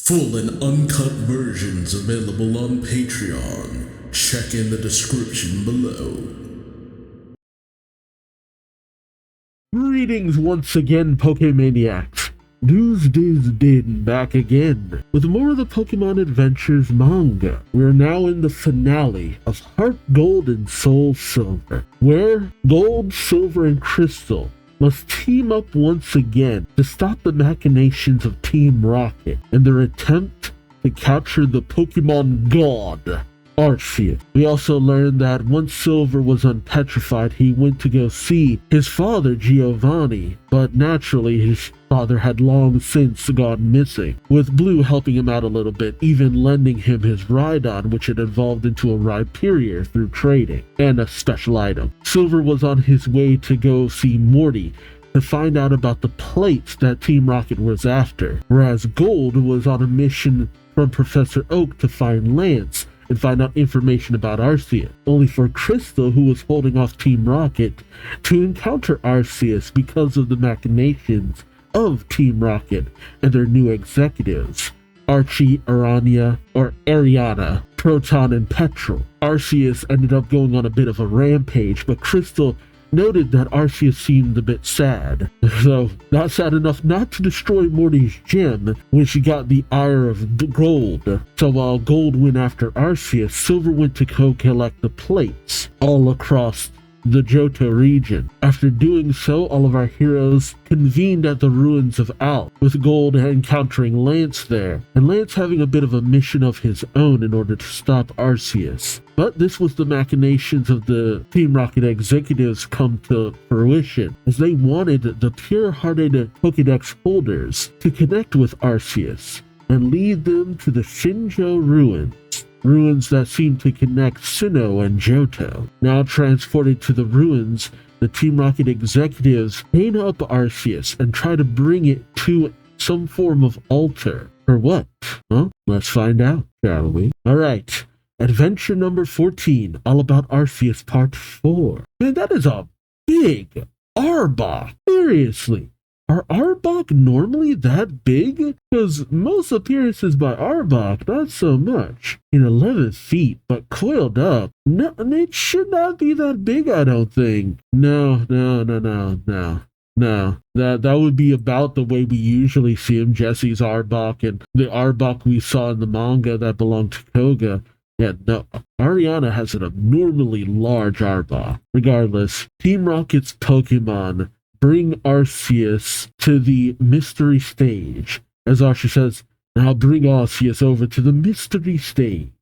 Full and uncut versions available on Patreon. Check in the description below. Greetings once again, Pokemaniacs. Duuz-Diz-Din back again with more of the Pokemon Adventures manga. We're now in the finale of Heart Gold and Soul Silver, where Gold, Silver, and Crystal must team up once again to stop the machinations of Team Rocket in their attempt to capture the Pokemon God, Arceus. We also learned that once Silver was unpetrified, he went to go see his father, Giovanni, but naturally his father had long since gone missing, with Blue helping him out a little bit, even lending him his Rhydon, which had evolved into a Rhyperior through trading, and a special item. Silver was on his way to go see Morty to find out about the plates that Team Rocket was after, whereas Gold was on a mission from Professor Oak to find Lance and find out information about Arceus, only for Crystal, who was holding off Team Rocket, to encounter Arceus because of the machinations of Team Rocket and their new executives, Archie, Ariana, Proton, and Petrol. Arceus ended up going on a bit of a rampage, but Crystal noted that Arceus seemed a bit sad. So, not sad enough not to destroy Morty's gem when she got the ire of Gold. So while Gold went after Arceus, Silver went to go collect the plates all across the Johto region. After doing so, all of our heroes convened at the ruins of Alp, with Gold encountering Lance there, and Lance having a bit of a mission of his own in order to stop Arceus. But this was the machinations of the Team Rocket executives come to fruition, as they wanted the pure-hearted Pokédex holders to connect with Arceus and lead them to the Shinjo ruins that seem to connect Sinnoh and Johto. Now transported to the ruins, the Team Rocket executives chain up Arceus and try to bring it to some form of altar. For what? Huh? Let's find out, shall we? Alright, adventure number 14, all about Arceus part 4. Man, that is a big Arbok. Seriously. Are Arbok normally that big? Because most appearances by Arbok, not so much. In 11 feet, but coiled up. No, it should not be that big, I don't think. No. That would be about the way we usually see him, Jesse's Arbok, and the Arbok we saw in the manga that belonged to Koga. Yeah, no, Ariana has an abnormally large Arbok. Regardless, Team Rocket's Pokemon bring Arceus to the Mystri stage. As Archie says, now bring Arceus over to the Mystri stage.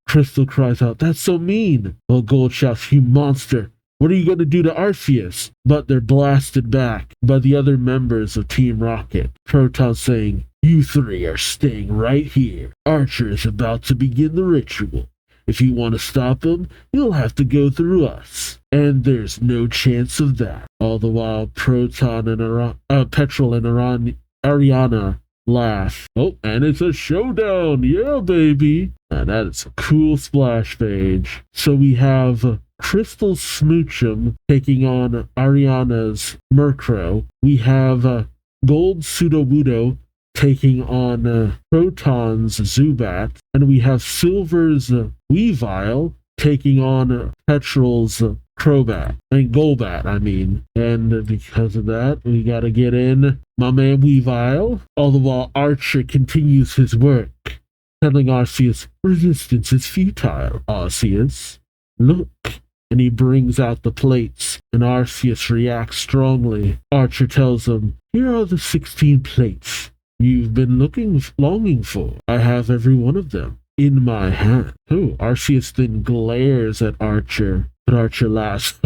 Crystal cries out, that's so mean. Well, Gold shouts, you monster. What are you going to do to Arceus? But they're blasted back by the other members of Team Rocket. Proton saying, you three are staying right here. Archer is about to begin the ritual. If you want to stop him, you'll have to go through us. And there's no chance of that. All the while, Proton and Petrol and Ariana laugh. Oh, and it's a showdown. Yeah, baby. That is a cool splash page. So we have Crystal Smoochum taking on Ariana's Murkrow. We have Gold Sudowoodo taking on Proton's Zubat, and we have Silver's Weavile taking on Petrol's Crobat, and Golbat, I mean. And because of that, we gotta get in my man Weavile, all the while Archer continues his work, telling Arceus, resistance is futile, Arceus. Look. And he brings out the plates, and Arceus reacts strongly. Archer tells him, here are the 16 plates you've been longing for. I have every one of them in my hand. Oh, Arceus then glares at Archer, but Archer laughs.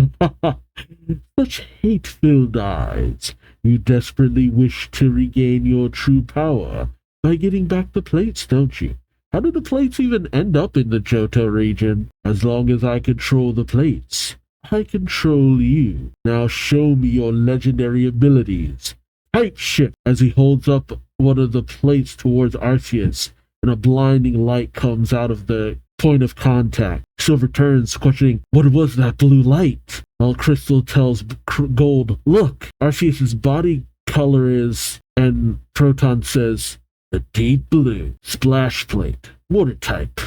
Such hate-filled eyes. You desperately wish to regain your true power by getting back the plates, don't you? How did the plates even end up in the Johto region? As long as I control the plates, I control you. Now show me your legendary abilities. Type shift as he holds up one of the plates towards Arceus, and a blinding light comes out of the point of contact. Silver turns, questioning, what was that blue light? While Crystal tells Gold, look, Arceus's body color is, and Proton says, the deep blue splash plate, water type.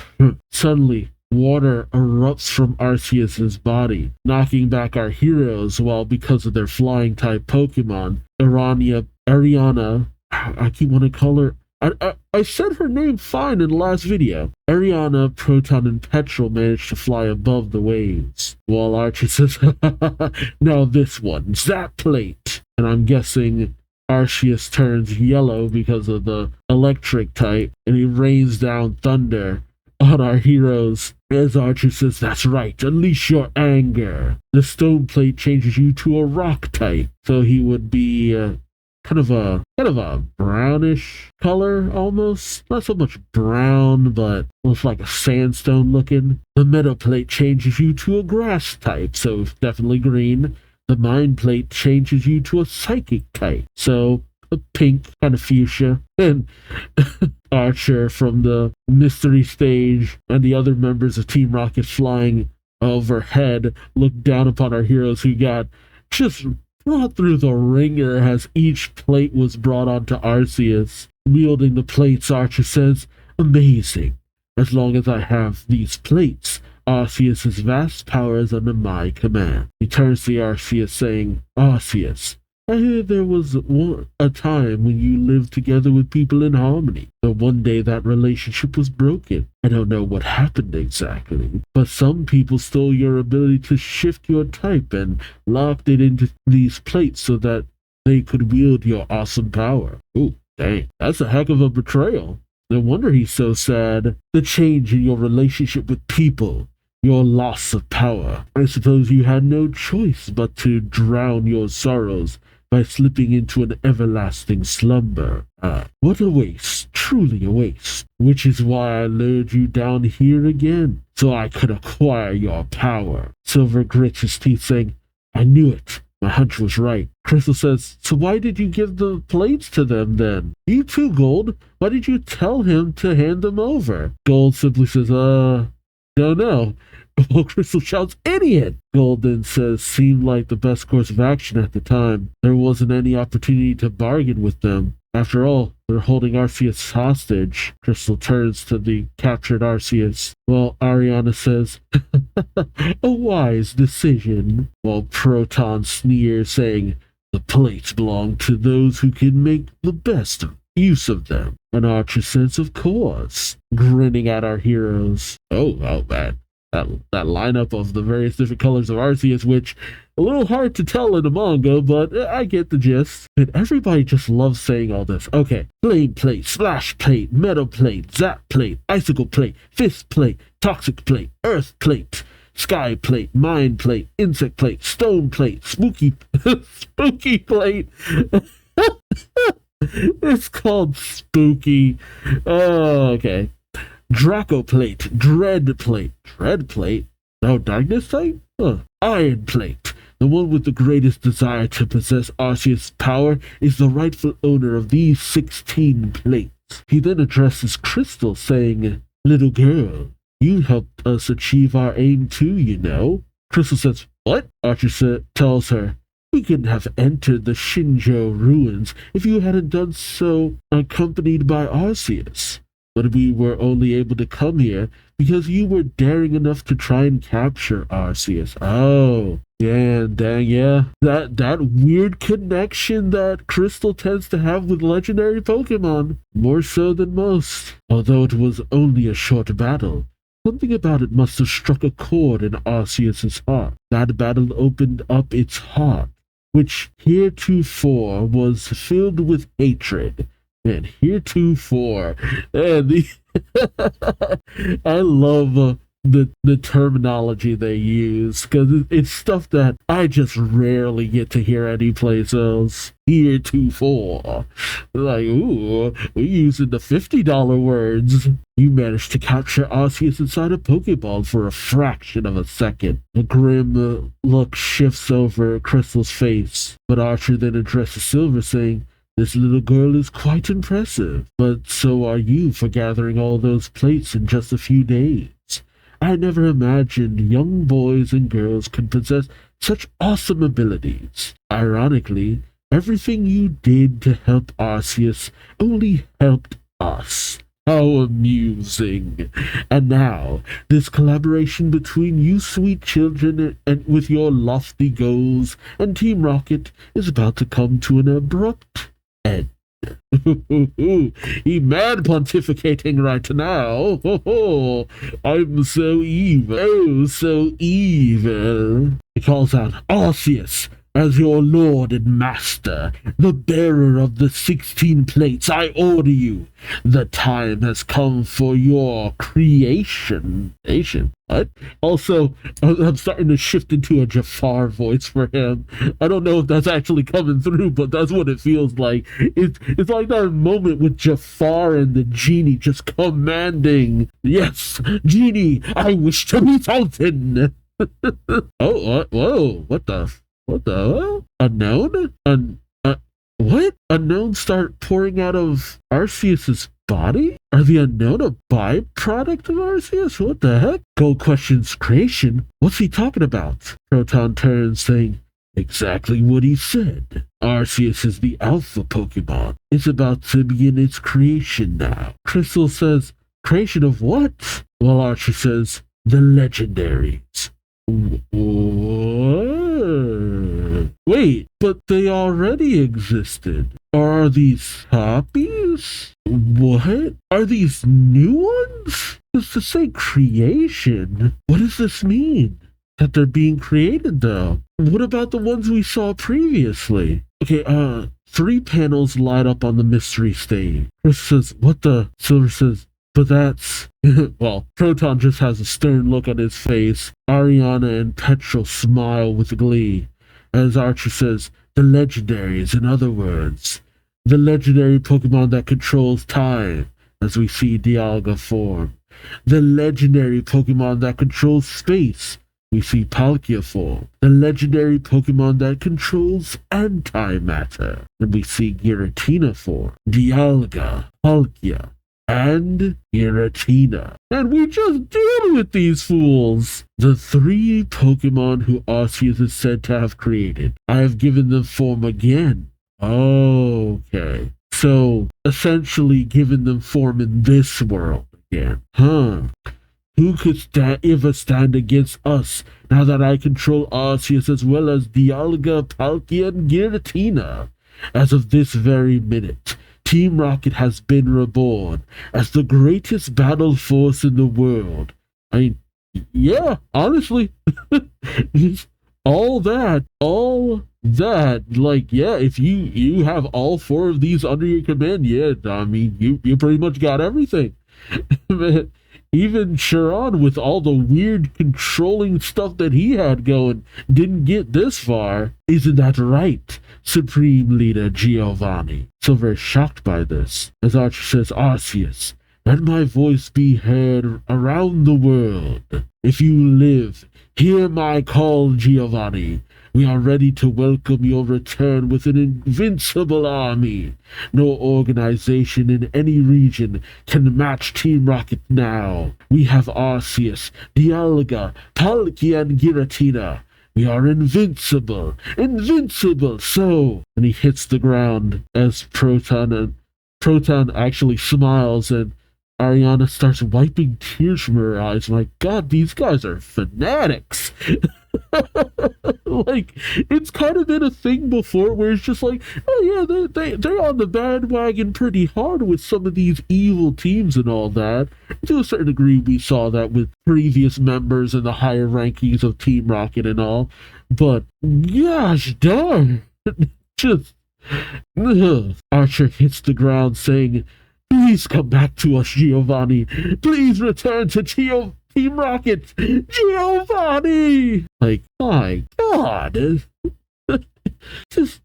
Suddenly, water erupts from Arceus's body, knocking back our heroes, while because of their flying type Pokemon, Ariana, I keep wanting to call her, I said her name fine in the last video. Ariana, Proton, and Petrol managed to fly above the waves, while Archie says, now this one, Zap Plate. And I'm guessing Arceus turns yellow because of the electric type, and he rains down thunder on our heroes. As Archer says, that's right, unleash your anger. The stone plate changes you to a rock type, so he would be kind of a brownish color almost. Not so much brown, but looks like a sandstone looking. The metal plate changes you to a grass type, so definitely green. The mind plate changes you to a psychic type, so a pink, kind of fuchsia. And Archer from the Mystri stage and the other members of Team Rocket flying overhead look down upon our heroes, who got just brought through the ringer as each plate was brought onto Arceus. Wielding the plates, Archer says, amazing. As long as I have these plates, Arceus's vast power is under my command. He turns to Arceus saying, Arceus, I hear there was a time when you lived together with people in harmony, but one day that relationship was broken. I don't know what happened exactly, but some people stole your ability to shift your type and locked it into these plates so that they could wield your awesome power. Ooh, dang, that's a heck of a betrayal. No wonder he's so sad. The change in your relationship with people, your loss of power. I suppose you had no choice but to drown your sorrows by slipping into an everlasting slumber. What a waste, truly a waste. Which is why I lured you down here again, so I could acquire your power. Silver grits his teeth, saying, I knew it. My hunch was right. Crystal says, so why did you give the plates to them then? You too, Gold. Why did you tell him to hand them over? Gold simply says, don't know. Well, Crystal shouts, idiot! Gold then says, seemed like the best course of action at the time. There wasn't any opportunity to bargain with them. After all, they're holding Arceus hostage. Crystal turns to the captured Arceus, while Ariana says, a wise decision. While Proton sneers, saying, the plates belong to those who can make the best use of them. And Archer says, of course, grinning at our heroes. Oh man. That lineup of the various different colors of Arceus, which a little hard to tell in the manga, but I get the gist. And everybody just loves saying all this. Okay, flame plate, splash plate, metal plate, zap plate, icicle plate, fist plate, toxic plate, earth plate, sky plate, mind plate, insect plate, stone plate, spooky plate. It's called spooky. Oh, okay. Draco plate, dread plate, no darkness type? Iron plate. The one with the greatest desire to possess Arceus' power is the rightful owner of these 16 plates. He then addresses Crystal, saying, little girl, you helped us achieve our aim too, you know. Crystal says, what? Archer tells her, we couldn't have entered the Shinjo ruins if you hadn't done so accompanied by Arceus. But we were only able to come here because you were daring enough to try and capture Arceus. Oh, yeah, dang, yeah. That weird connection that Crystal tends to have with legendary Pokemon. More so than most. Although it was only a short battle, something about it must have struck a chord in Arceus' heart. That battle opened up its heart, which heretofore was filled with hatred. And heretofore, and I love the terminology they use, because it's stuff that I just rarely get to hear anyplace else. Heretofore, like, ooh, we're using the $50 words. You managed to capture Arceus inside a Pokeball for a fraction of a second. A grim look shifts over Crystal's face, but Archer then addresses Silver, saying, this little girl is quite impressive, but so are you for gathering all those plates in just a few days. I never imagined young boys and girls could possess such awesome abilities. Ironically, everything you did to help Arceus only helped us. How amusing. And now, this collaboration between you sweet children and with your lofty goals and Team Rocket is about to come to an abrupt end. He mad pontificating right now. I'm so evil. Oh, so evil. He calls out, Arceus, as your lord and master, the bearer of the 16 plates, I order you. The time has come for your creation. What? Also, I'm starting to shift into a Jafar voice for him. I don't know if that's actually coming through, but that's what it feels like. It's like that moment with Jafar and the genie just commanding, yes, genie, I wish to be fountain. Oh, whoa, what the? Unknown? What? Unknown start pouring out of Arceus's body? Are the Unknown a byproduct of Arceus? What the heck? Gold questions creation? What's he talking about? Proton turns, saying, exactly what he said. Arceus is the alpha Pokemon. It's about to begin its creation now. Crystal says, creation of what? Well, Archer says, the legendaries. What? Wait, but they already existed. Are these copies? What? Are these new ones? It's to say creation. What does this mean? That they're being created, though. What about the ones we saw previously? Okay, 3 panels light up on the Mystri stage. Chris says, what the? Silver says, but that's... Well, Proton just has a stern look on his face. Ariana and Petrol smile with glee. As Archer says, the legendaries, in other words. The legendary Pokemon that controls time, as we see Dialga form. The legendary Pokemon that controls space, we see Palkia form. The legendary Pokemon that controls antimatter, and we see Giratina form. Dialga, Palkia, and Giratina. And we just deal with these fools. The 3 Pokemon who Arceus is said to have created. I have given them form again. Okay. So, essentially given them form in this world again. Who could ever stand against us now that I control Arceus as well as Dialga, Palkia, and Giratina? As of this very minute, Team Rocket has been reborn as the greatest battle force in the world. I mean, yeah, honestly, all that, like, yeah, if you have all 4 of these under your command, yeah, I mean, you pretty much got everything. Even Chiron, with all the weird controlling stuff that he had going, didn't get this far. Isn't that right, Supreme Leader Giovanni? Silver is shocked by this, as Archer says, Arceus, let my voice be heard around the world. If you live, hear my call, Giovanni. We are ready to welcome your return with an invincible army. No organization in any region can match Team Rocket now. We have Arceus, Dialga, Palkia, and Giratina. We are invincible, so... And he hits the ground as Proton actually smiles, and Ariana starts wiping tears from her eyes. My God, these guys are fanatics. Like, it's kind of been a thing before where it's just like, oh yeah, they're on the bandwagon pretty hard with some of these evil teams and all that. To a certain degree, we saw that with previous members in the higher rankings of Team Rocket and all. But gosh darn, just Archer hits the ground saying, please come back to us, Giovanni. Please return to Team Rocket, Giovanni! Like, my God. Just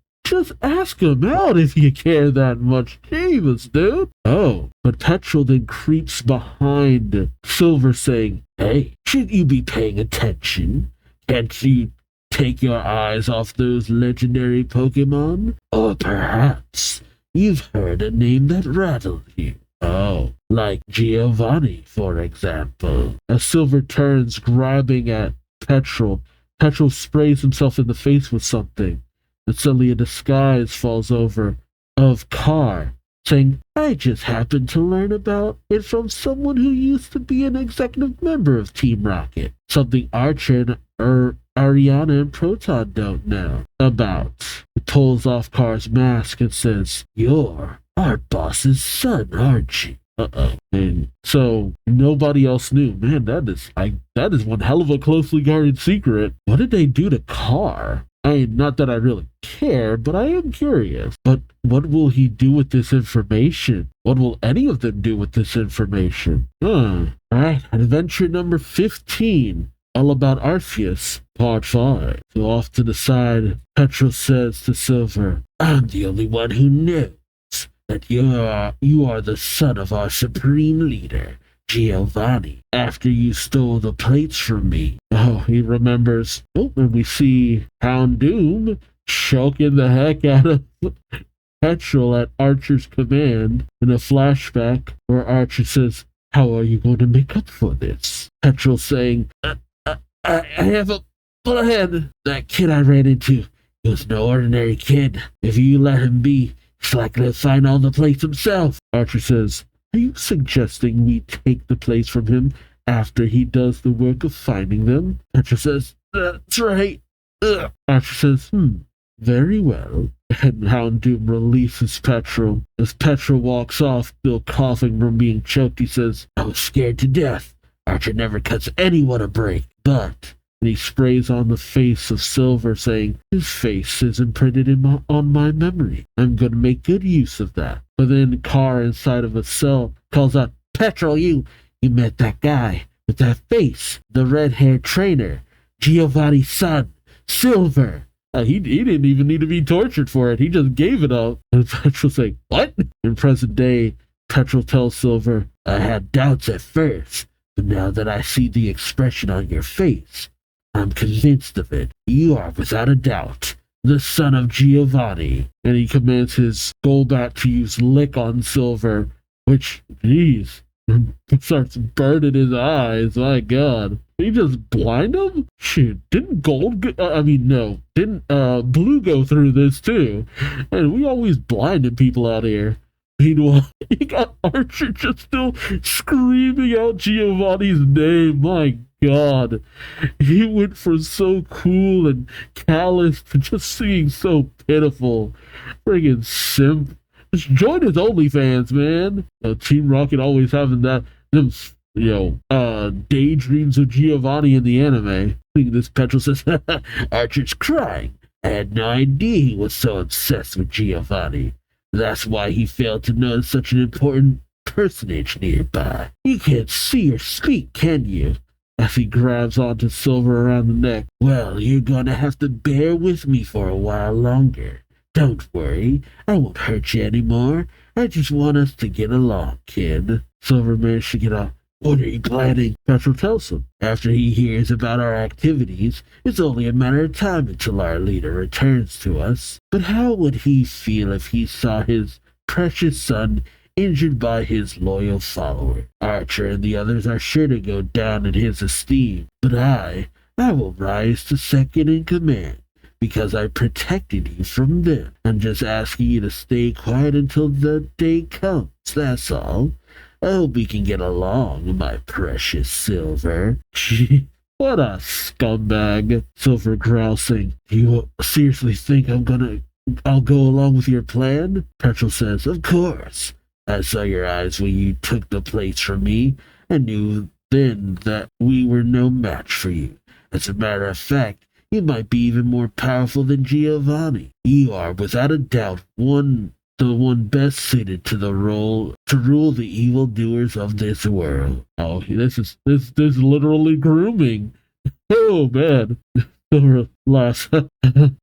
ask him out if you care that much. Jesus, dude. Oh, but Petrol then creeps behind Silver saying, hey, shouldn't you be paying attention? Can't you take your eyes off those legendary Pokemon? Or perhaps you've heard a name that rattled you. Oh, like Giovanni, for example. As Silver turns, grabbing at Petrol, Petrol sprays himself in the face with something. And suddenly a disguise falls over of Car, saying, I just happened to learn about it from someone who used to be an executive member of Team Rocket. Something Archer and Ariana and Proton don't know about. He pulls off Car's mask and says, You're our boss's son, aren't you? Uh-oh. And so nobody else knew. Man, that is one hell of a closely guarded secret. What did they do to Car? I mean, not that I really care, but I am curious. But what will he do with this information? What will any of them do with this information? Alright, adventure number 15. All about Arceus, part 5. So off to the side, Petrol says to Silver, I'm the only one who knows that you are the son of our supreme leader, Giovanni, after you stole the plates from me. Oh, he remembers. Oh, and we see Houndoom choking the heck out of Petrol at Archer's command in a flashback where Archer says, How are you going to make up for this? Petrol saying, I have a plan. That kid I ran into, he was no ordinary kid. If you let him be, he's likely to find all the plates himself. Archer says, Are you suggesting we take the plates from him after he does the work of finding them? Petrol says, That's right. Archer says, Very well. And Houndoom releases Petrol. As Petrol walks off, still coughing from being choked, he says, I was scared to death. Archer never cuts anyone a break. But, and he sprays on the face of Silver, saying, His face is imprinted on my memory. I'm going to make good use of that. But then Car inside of a cell calls out, Petrol, you met that guy with that face, the red-haired trainer, Giovanni's son, Silver. He didn't even need to be tortured for it. He just gave it up. And Petrol's like, What? In present day, Petrol tells Silver, I had doubts at first. But now that I see the expression on your face, I'm convinced of it. You are, without a doubt, the son of Giovanni. And he commands his Golbat to use Lick on Silver, which, jeez, starts burning his eyes. My God. Did he just blind him? Shoot, didn't Blue go through this too? And we always blinded people out here. Meanwhile, he got Archer just still screaming out Giovanni's name. My God. He went from so cool and callous to just singing so pitiful. Friggin' simp. Just join his OnlyFans, man. Team Rocket always having them daydreams of Giovanni in the anime. This Petrol says, Archer's crying. I had no idea he was so obsessed with Giovanni. That's why he failed to notice such an important personage nearby. You can't see or speak, can you? As he grabs onto Silver around the neck. Well, you're gonna have to bear with me for a while longer. Don't worry, I won't hurt you anymore. I just want us to get along, kid. Silver managed to get off. What are you planning? Petrol tells him. After he hears about our activities, it's only a matter of time until our leader returns to us. But how would he feel if he saw his precious son injured by his loyal follower? Archer and the others are sure to go down in his esteem. But I will rise to second in command, because I protected you from them. I'm just asking you to stay quiet until the day comes, that's all. I hope we can get along, my precious Silver. Gee, what a scumbag. Silver grousing. Do you seriously think I'll go along with your plan? Petrol says, Of course. I saw your eyes when you took the plates from me. I knew then that we were no match for you. As a matter of fact, you might be even more powerful than Giovanni. You are, without a doubt, the one best suited to the role to rule the evildoers of this world. Oh, this is literally grooming. Oh man. Laughs.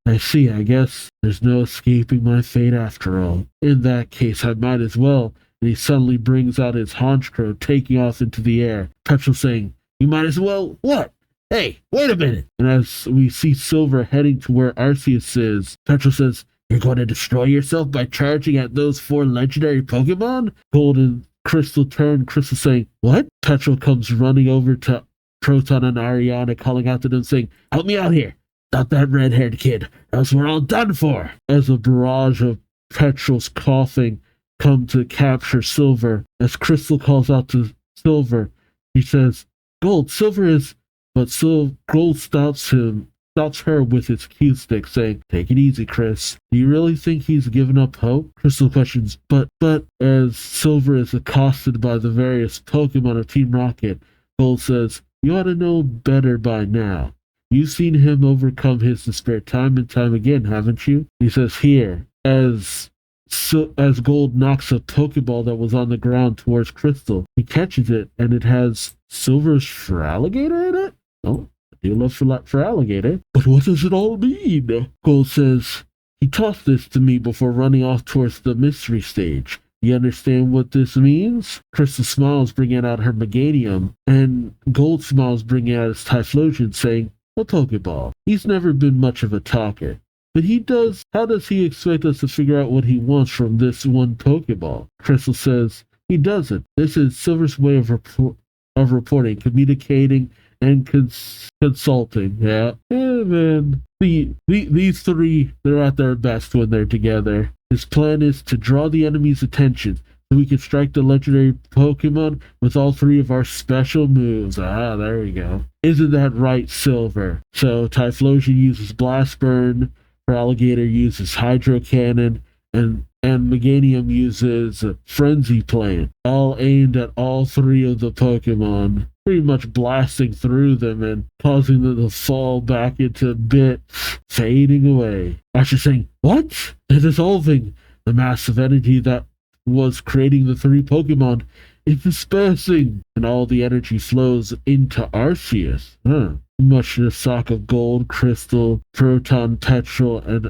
I see, I guess there's no escaping my fate after all. In that case, I might as well. And he suddenly brings out his Honchkrow, taking off into the air. Petrol saying, You might as well what? Hey, wait a minute. And as we see Silver heading to where Arceus is, Petrol says, You're going to destroy yourself by charging at those 4 legendary Pokemon? Gold and Crystal turn, Crystal saying, What? Petrol comes running over to Proton and Ariana, calling out to them, saying, Help me out here. Stop that red-haired kid, else we're all done for. As a barrage of Petrol's coughing come to capture Silver. As Crystal calls out to Silver, he says, Gold, Silver is... But Gold stops her with his cue stick, saying, take it easy, Chris. Do you really think he's given up hope? Crystal questions, but, as Silver is accosted by the various Pokemon of Team Rocket, Gold says, you ought to know better by now. You've seen him overcome his despair time and time again, haven't you? He says, here, as Gold knocks a Pokeball that was on the ground towards Crystal. He catches it, and it has Silver's Feraligatr in it? Oh, I do love Feraligatr. But what does it all mean? Gold says, he tossed this to me before running off towards the Mystri stage. You understand what this means? Crystal smiles, bringing out her Meganium, and Gold smiles, bringing out his Typhlosion, saying, a Pokeball. He's never been much of a talker. But he does. How does he expect us to figure out what he wants from this one Pokeball? Crystal says, he doesn't. This is Silver's way of reporting, communicating, and consulting. Yeah. And then these three, they're at their best when they're together. His plan is to draw the enemy's attention so we can strike the legendary Pokemon with all three of our special moves. Ah, there we go. Isn't that right, Silver? So Typhlosion uses Blast Burn, Feraligatr uses Hydro Cannon, and Meganium uses Frenzy Plant, all aimed at all three of the Pokemon, pretty much blasting through them and causing them to fall back into bits, fading away. After saying, what? They're dissolving. The massive energy that was creating the three Pokemon is dispersing, and all the energy flows into Arceus. Much to the shock of Gold, Crystal, Proton, Petrol, and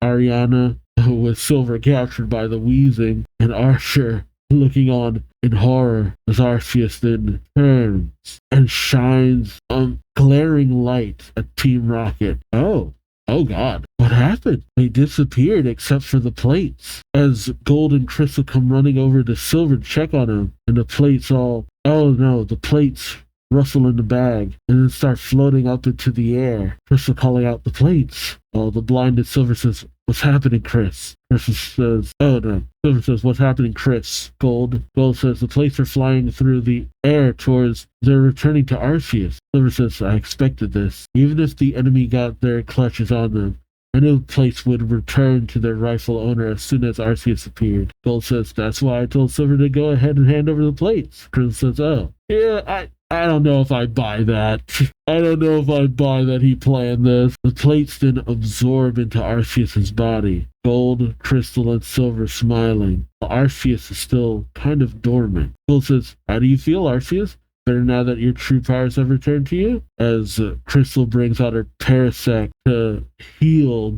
Ariana, with Silver captured by the wheezing, and Archer looking on in horror as Arceus then turns and shines a glaring light at Team Rocket. Oh God, what happened? They disappeared except for the plates. As Gold and Crystal come running over to Silver to check on him, and the plates all... Oh no, the plates rustle in the bag and then start floating up into the air. Crystal calling out the plates. Oh, the blinded Silver says, what's happening, Chris? Crystal says, oh no. Silver says, what's happening, Chris? Gold says, the plates are flying through the air towards... They're returning to Arceus. Silver says, I expected this. Even if the enemy got their clutches on them, I knew the plates would return to their rightful owner as soon as Arceus appeared. Gold says, that's why I told Silver to go ahead and hand over the plates. Crystal says, oh, yeah, I don't know if I buy that. I don't know if I buy that he planned this. The plates then absorb into Arceus' body. Gold, Crystal, and Silver smiling. Arceus is still kind of dormant. Gold says, how do you feel, Arceus? Better now that your true powers have returned to you? As Crystal brings out her Parasect to heal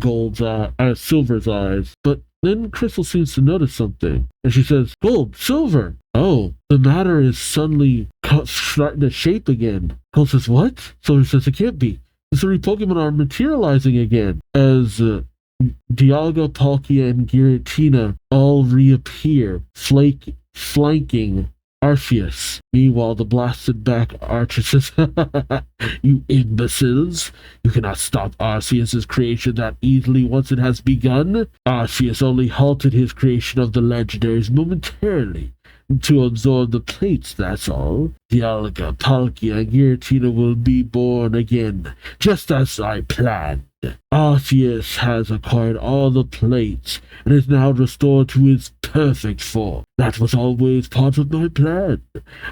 Silver's eyes. But then Crystal seems to notice something. And she says, Gold, Silver! Oh, the matter is suddenly starting to shape again. Gold says, what? Silver says, it can't be. The three Pokemon are materializing again. As Dialga, Palkia, and Giratina all reappear, flanking Arceus. Meanwhile, the blasted back Archer says, you imbeciles! You cannot stop Arceus' creation that easily once it has begun. Arceus only halted his creation of the legendaries momentarily to absorb the plates, that's all. Dialga, Palkia, and Giratina will be born again, just as I planned. Arceus has acquired all the plates and is now restored to his perfect form. That was always part of my plan.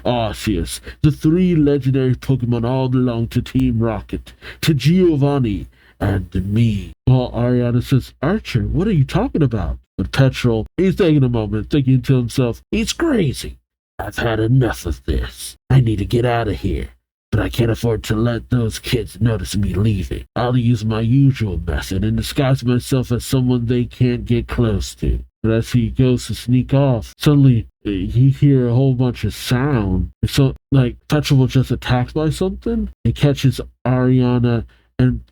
Arceus, the three legendary Pokemon all belong to Team Rocket, to Giovanni, and me. While Ariana says, Archer, what are you talking about? But Petrol, he's taking a moment, thinking to himself, he's crazy. I've had enough of this. I need to get out of here. But I can't afford to let those kids notice me leaving. I'll use my usual method and disguise myself as someone they can't get close to. But as he goes to sneak off, suddenly you hear a whole bunch of sound. So, like, Petrol was just attacked by something. It catches Ariana and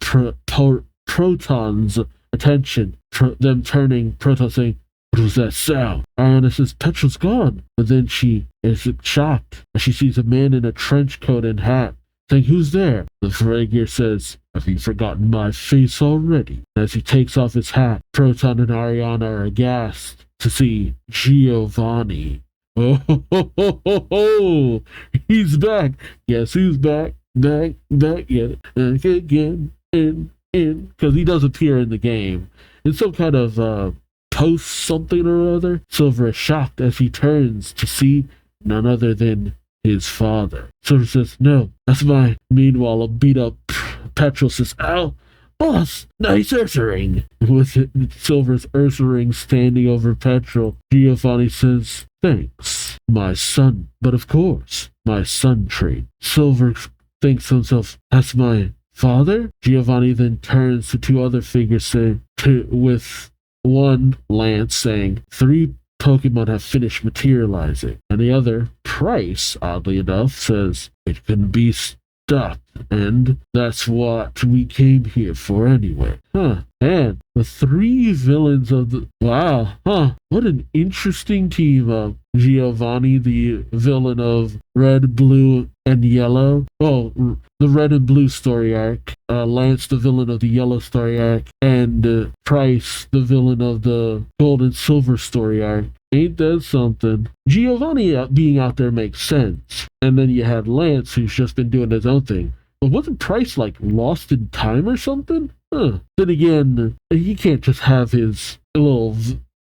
Proton's attention. Them turning, Proton saying, what was that sound? Ariana says, Petrol's gone. But then she is shocked as she sees a man in a trench coat and hat, saying, who's there? The figure says, have you forgotten my face already? As he takes off his hat, Proton and Ariana are aghast, to see Giovanni. Oh, ho, ho, ho, ho, ho. He's back. Guess who's back? Back yet again, in, because he does appear in the game. It's some kind of post something or other. Silver is shocked as he turns to see none other than his father. Silver says, no, that's mine. Meanwhile, a beat up Petrol says, ow, boss, nice Ursa ring. With it, Silver's Ursa ring standing over Petrol, Giovanni says, thanks, my son. But of course, my son trait. Silver thinks to himself, that's my father? Giovanni then turns to two other figures with one, Lance, saying, 3 Pokemon have finished materializing. And the other, Price, oddly enough, says, it can be stopped. And that's what we came here for anyway. And the 3 villains of the... Wow, what an interesting team up. Giovanni, the villain of Red, Blue, and Yellow. Oh, the Red and Blue story arc. Lance, the villain of the Yellow story arc. And Price, the villain of the Gold and Silver story arc. Ain't that something? Giovanni being out there makes sense. And then you had Lance, who's just been doing his own thing. But wasn't Price, like, lost in time or something? Then again, he can't just have his little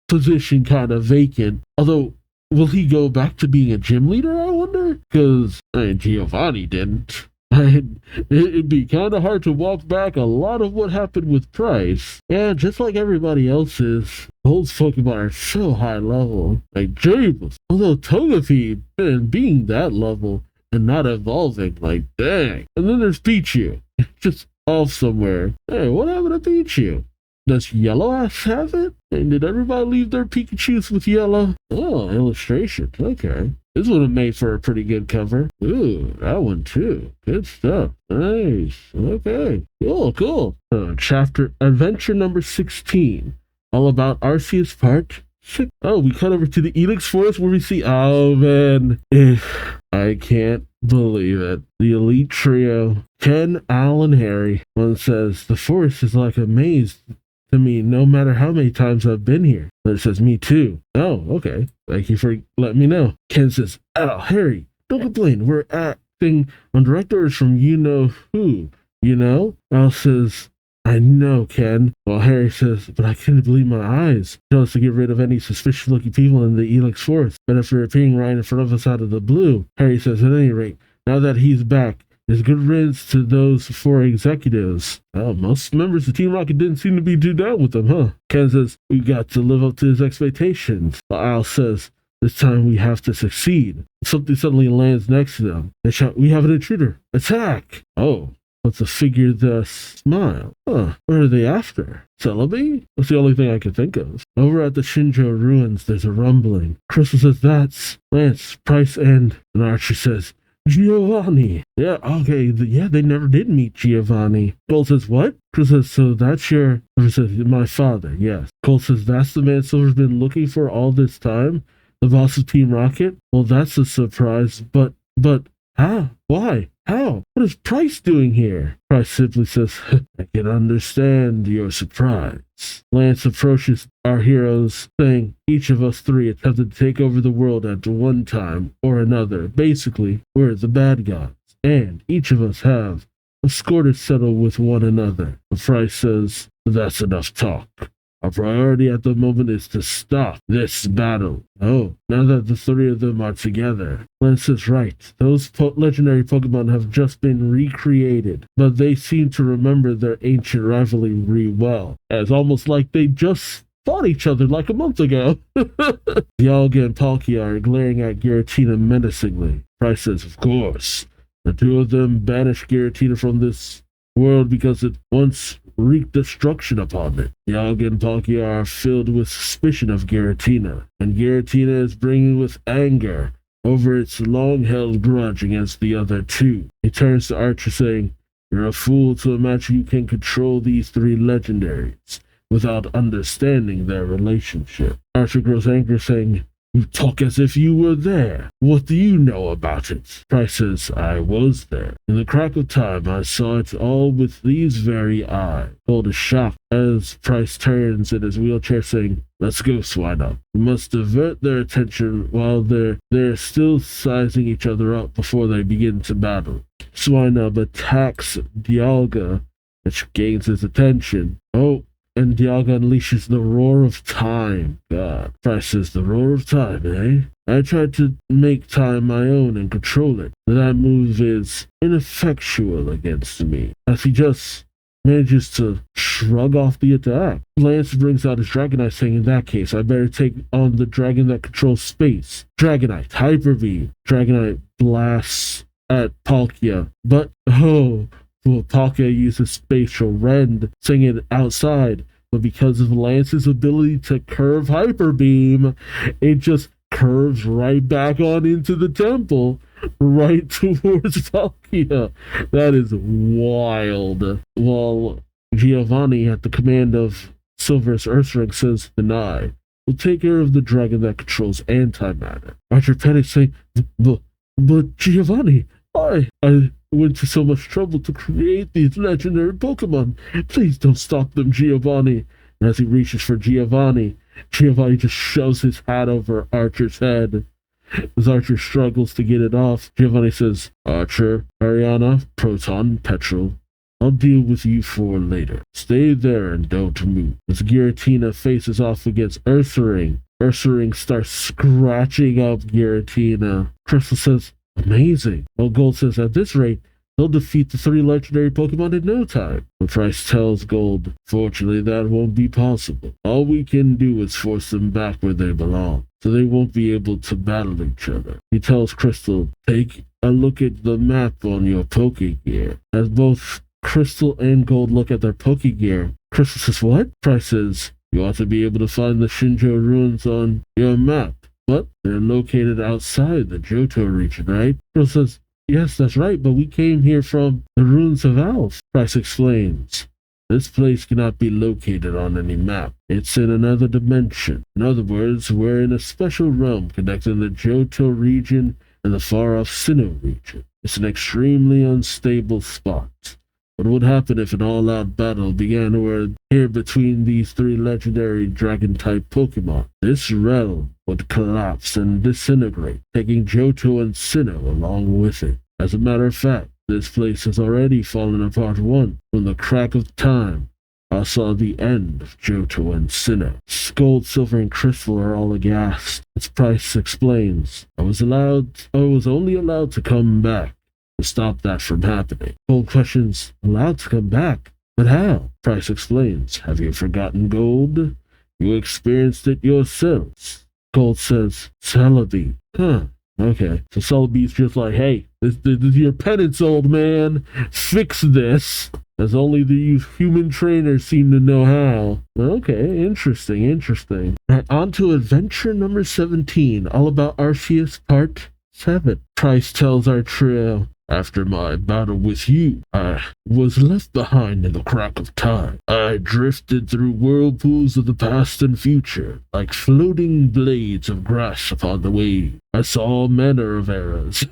position kind of vacant. Although, will he go back to being a gym leader, I wonder? Because, Giovanni didn't. It'd be kind of hard to walk back a lot of what happened with Price. And just like everybody else's, those Pokemon are so high level. Like James. Although Togepi, man, being that level and not evolving, like dang. And then there's Pichu. Just off somewhere. Hey, what happened to Pichu? Does Yellow have it? And did everybody leave their Pikachus with Yellow? Oh, illustration. Okay. This would have made for a pretty good cover. Ooh, that one too. Good stuff. Nice. Okay. Cool. Adventure number 16. All about Arceus Park 6. Oh, we cut over to the Elix Forest where we see... Oh, man. I can't believe it. The Elite Trio. Ken, Al, and Harry. One says, the forest is like a maze to me no matter how many times I've been here. But it says, me too. Oh, okay. Thank you for letting me know. Ken says, Al, Harry, don't complain. We're acting on direct orders from you-know-who. You know? Al says, I know, Ken. While Harry says, but I couldn't believe my eyes. Tell us to get rid of any suspicious-looking people in the Elix Forest. But after appearing right in front of us out of the blue, Harry says, at any rate, now that he's back, there's good riddance to those 4 executives. Oh, most members of Team Rocket didn't seem to be too down with them, huh? Ken says, we got to live up to his expectations. While Al says, this time we have to succeed. Something suddenly lands next to them. They shout, we have an intruder. Attack! Oh, what's a figure the smile? Huh, what are they after? Celebi? That's the only thing I could think of. Over at the Shinjo ruins, there's a rumbling. Crystal says, that's Lance, Price, and Archie says, Giovanni. Yeah, okay. They never did meet Giovanni. Cole says, what? Chris says, so that's your... Silver says, my father, yes. Cole says, that's the man Silver's been looking for all this time? The boss of Team Rocket? Well, that's a surprise, but, how? Why? How? What is Price doing here? Price simply says, I can understand your surprise. Lance approaches our heroes, saying, each of us 3 attempted to take over the world at one time or another. Basically, we're the bad guys, and each of us have a score to settle with one another. Price says, that's enough talk. Our priority at the moment is to stop this battle. Oh, now that the 3 of them are together. Lance is right. Those legendary Pokemon have just been recreated, but they seem to remember their ancient rivalry well, as almost like they just fought each other like a month ago. Dialga and Palkia are glaring at Giratina menacingly. Price says, of course. The 2 of them banished Giratina from this world because it once wreaked destruction upon it. Dialga and Palkia are filled with suspicion of Giratina, and Giratina is bringing with anger over its long-held grudge against the other 2. He turns to Archer saying, you're a fool to imagine you can control these 3 legendaries without understanding their relationship. Archer grows angry saying, You talk as if you were there. What do you know about it? Price says, I was there. In the crack of time, I saw it all with these very eyes. Gold is shocked as Price turns in his wheelchair saying, let's go, swine up. We must divert their attention while they're still sizing each other up before they begin to battle. Swinub attacks Dialga, which gains his attention. Oh, and Dialga unleashes the Roar of Time. God. Price says, the Roar of Time, eh? I tried to make time my own and control it. That move is ineffectual against me, as he just manages to shrug off the attack. Lance brings out his Dragonite, saying, in that case, I better take on the dragon that controls space. Dragonite, Hyper Beam. Dragonite blasts at Palkia, but well, Palkia uses Spatial Rend, saying it outside, but because of Lance's ability to curve Hyper Beam, it just curves right back on into the temple, right towards Palkia. That is wild. While Giovanni, at the command of Silver's Earthring, says, deny. We'll take care of the dragon that controls antimatter. Archer panics, saying, but Giovanni, I went to so much trouble to create these legendary Pokemon. Please don't stop them, Giovanni. And as he reaches for Giovanni just shoves his hat over Archer's head. As Archer struggles to get it off, Giovanni says, Archer, Ariana, Proton, Petrol, I'll deal with you four later. Stay there and don't move. As Giratina faces off against Ursaring starts scratching up Giratina. Crystal says, amazing. Well, Gold says, at this rate, they'll defeat the three legendary Pokemon in no time. But Price tells Gold, fortunately, that won't be possible. All we can do is force them back where they belong, so they won't be able to battle each other. He tells Crystal, take a look at the map on your Pokegear. As both Crystal and Gold look at their Pokegear, Crystal says, what? Price says, you ought to be able to find the Shinjo ruins on your map. But they're located outside the Johto region, right? Crystal says, yes, that's right, but we came here from the ruins of Alph. Price explains, this place cannot be located on any map. It's in another dimension. In other words, we're in a special realm connecting the Johto region and the far-off Sinnoh region. It's an extremely unstable spot. What would happen if an all-out battle began here between these three legendary dragon-type Pokemon? This realm would collapse and disintegrate, taking Johto and Sinnoh along with it. As a matter of fact, this place has already fallen apart once. From the crack of time, I saw the end of Johto and Sinnoh. Gold, Silver, and Crystal are all aghast. As Price explains, I was only allowed to come back to stop that from happening. Gold questions, allowed to come back? But how? Price explains, have you forgotten, Gold? You experienced it yourselves. Gold says, Celebi. Huh. Okay. So Celebi's just like, hey, this is your penance, old man. Fix this. As only the human trainers seem to know how. Okay, interesting. Right, on to adventure number 17, all about Arceus Part 7. Price tells our trio, after my battle with you, I was left behind in the crack of time. I drifted through whirlpools of the past and future, like floating blades of grass upon the wave. I saw all manner of eras.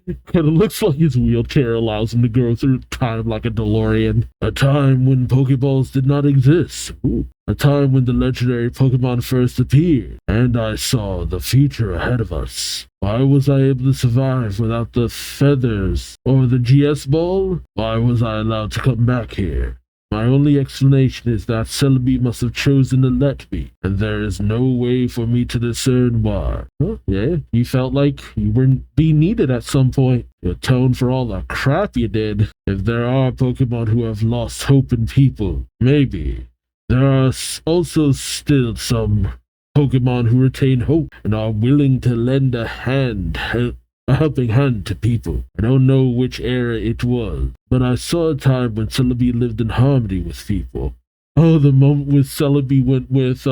And it looks like his wheelchair allows him to go through time like a DeLorean. A time when Pokeballs did not exist. Ooh. A time when the legendary Pokemon first appeared. And I saw the future ahead of us. Why was I able to survive without the feathers or the GS ball? Why was I allowed to come back here? My only explanation is that Celebi must have chosen to let me, and there is no way for me to discern why. Huh? Yeah, you felt like you weren't being needed at some point. You atoned for all the crap you did. If there are Pokemon who have lost hope in people, maybe. There are also still some Pokemon who retain hope and are willing to lend a helping hand to people. I don't know which era it was, but I saw a time when Celebi lived in harmony with people. Oh, the moment when Celebi went with,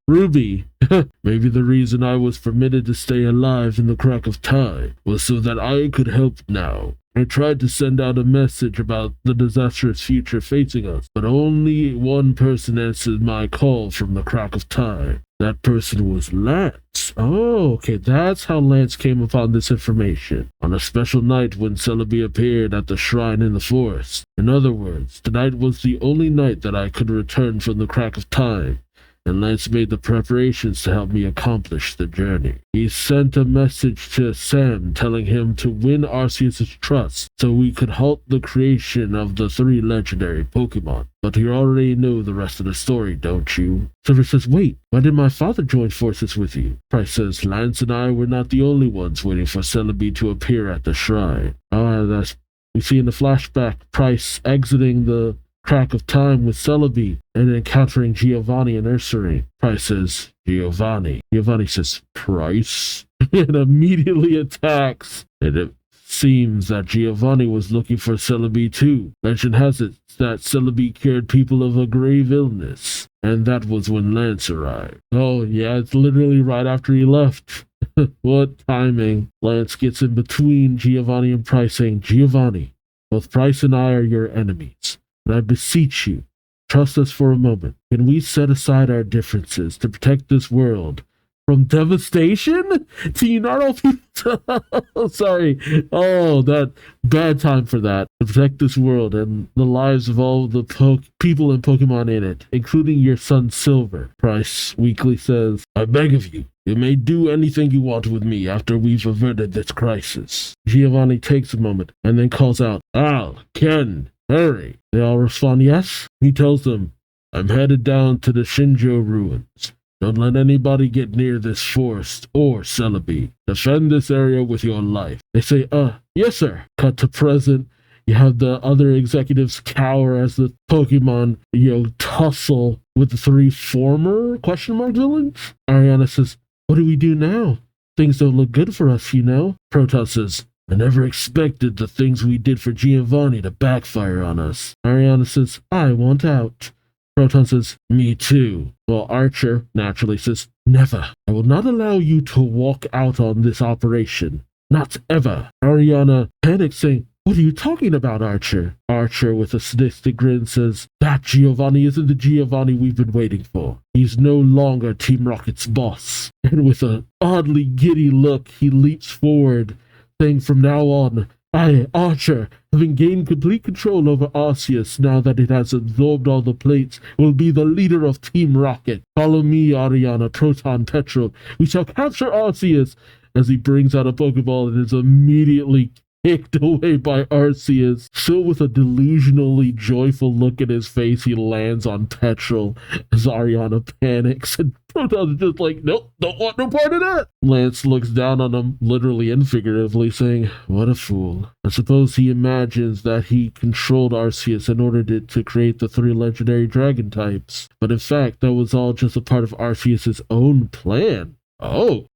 Ruby. Maybe the reason I was permitted to stay alive in the crack of time was so that I could help now. I tried to send out a message about the disastrous future facing us, but only one person answered my call from the crack of time. That person was Lance. Oh, okay, that's how Lance came upon this information. On a special night when Celebi appeared at the shrine in the forest. In other words, tonight was the only night that I could return from the crack of time, and Lance made the preparations to help me accomplish the journey. He sent a message to Sam telling him to win Arceus' trust so we could halt the creation of the 3 legendary Pokémon. But you already know the rest of the story, don't you? Silver says, wait, why did my father join forces with you? Price says, Lance and I were not the only ones waiting for Celebi to appear at the shrine. We see in the flashback Price exiting the crack of time with Celebi and encountering Giovanni and Ursaring. Price says, Giovanni. Giovanni says, Price? And immediately attacks. And it seems that Giovanni was looking for Celebi too. Legend has it that Celebi cured people of a grave illness. And that was when Lance arrived. Oh yeah, it's literally right after he left. What timing. Lance gets in between Giovanni and Price saying, Giovanni, both Price and I are your enemies. But I beseech you, trust us for a moment. Can we set aside our differences to protect this world from devastation? To unite all people. Sorry. Oh, that bad time for that. To protect this world and the lives of all the people and Pokemon in it, including your son Silver. Price weakly says, I beg of you. You may do anything you want with me after we've averted this crisis. Giovanni takes a moment and then calls out, Al, Ken, hurry. They all respond yes. He tells them, I'm headed down to the Shinjo ruins. Don't let anybody get near this forest or Celebi. Defend this area with your life. They say, yes sir. Cut to present. You have the other executives cower as the Pokemon, tussle with the 3 former villains. Ariana says, what do we do now? Things don't look good for us, Proton says, I never expected the things we did for Giovanni to backfire on us. Ariana says, I want out. Proton says, me too. Well, Archer naturally says, never. I will not allow you to walk out on this operation. Not ever. Ariana panics saying, what are you talking about, Archer? Archer, with a sadistic grin, says, that Giovanni isn't the Giovanni we've been waiting for. He's no longer Team Rocket's boss. And with an oddly giddy look, he leaps forward, saying from now on, I, Archer, having gained complete control over Arceus now that it has absorbed all the plates, will be the leader of Team Rocket. Follow me, Ariana, Proton, Petrol. We shall capture Arceus. As he brings out a Pokeball and is immediately kicked away by Arceus. Still with a delusionally joyful look at his face, he lands on Petrol as Ariana panics, and Proton's just like, nope, don't want no part of that. Lance looks down on him, literally and figuratively, saying, what a fool. I suppose he imagines that he controlled Arceus in order to create the 3 legendary dragon types. But in fact, that was all just a part of Arceus' own plan. Oh,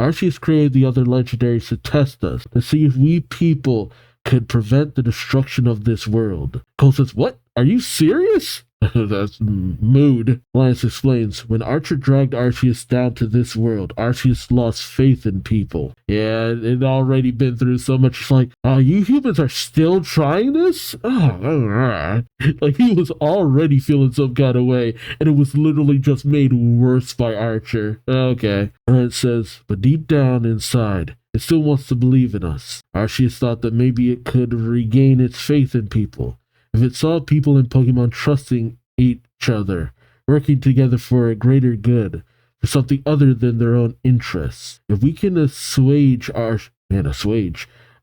Arceus created the other legendaries to test us, to see if we people could prevent the destruction of this world. Cole says, what? Are you serious? That's mood. Lance explains, when Archer dragged Arceus down to this world, Arceus lost faith in people. Yeah, it already been through so much. It's like, oh, you humans are still trying this? Oh, like he was already feeling some kind of way, and it was literally just made worse by Archer. Okay. Lance says, but deep down inside, it still wants to believe in us. Arceus thought that maybe it could regain its faith in people. If it saw people in Pokemon trusting each other, working together for a greater good, for something other than their own interests. If we can assuage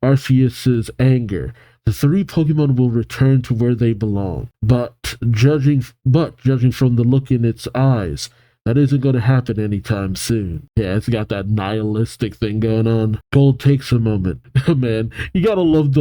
Arceus' anger, the 3 Pokemon will return to where they belong. But judging from the look in its eyes, that isn't going to happen anytime soon. Yeah, it's got that nihilistic thing going on. Gold takes a moment. Man, you gotta love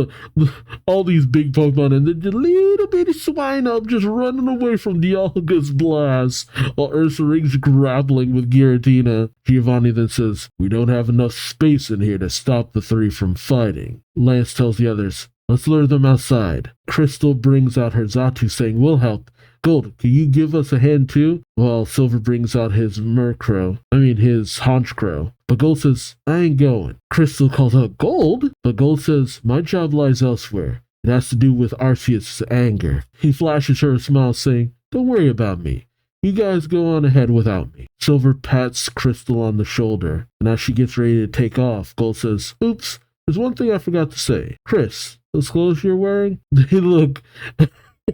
all these big Pokemon and the little bitty swine up just running away from Dialga's blast while Ursaring's grappling with Giratina. Giovanni then says, we don't have enough space in here to stop the 3 from fighting. Lance tells the others, let's lure them outside. Crystal brings out her Xatu saying, we'll help. Gold, can you give us a hand too? Well, Silver brings out his his haunch crow. But Gold says, I ain't going. Crystal calls out, Gold? But Gold says, my job lies elsewhere. It has to do with Arceus' anger. He flashes her a smile saying, don't worry about me. You guys go on ahead without me. Silver pats Crystal on the shoulder, and as she gets ready to take off, Gold says, oops, there's one thing I forgot to say. Chris, those clothes you're wearing, they look...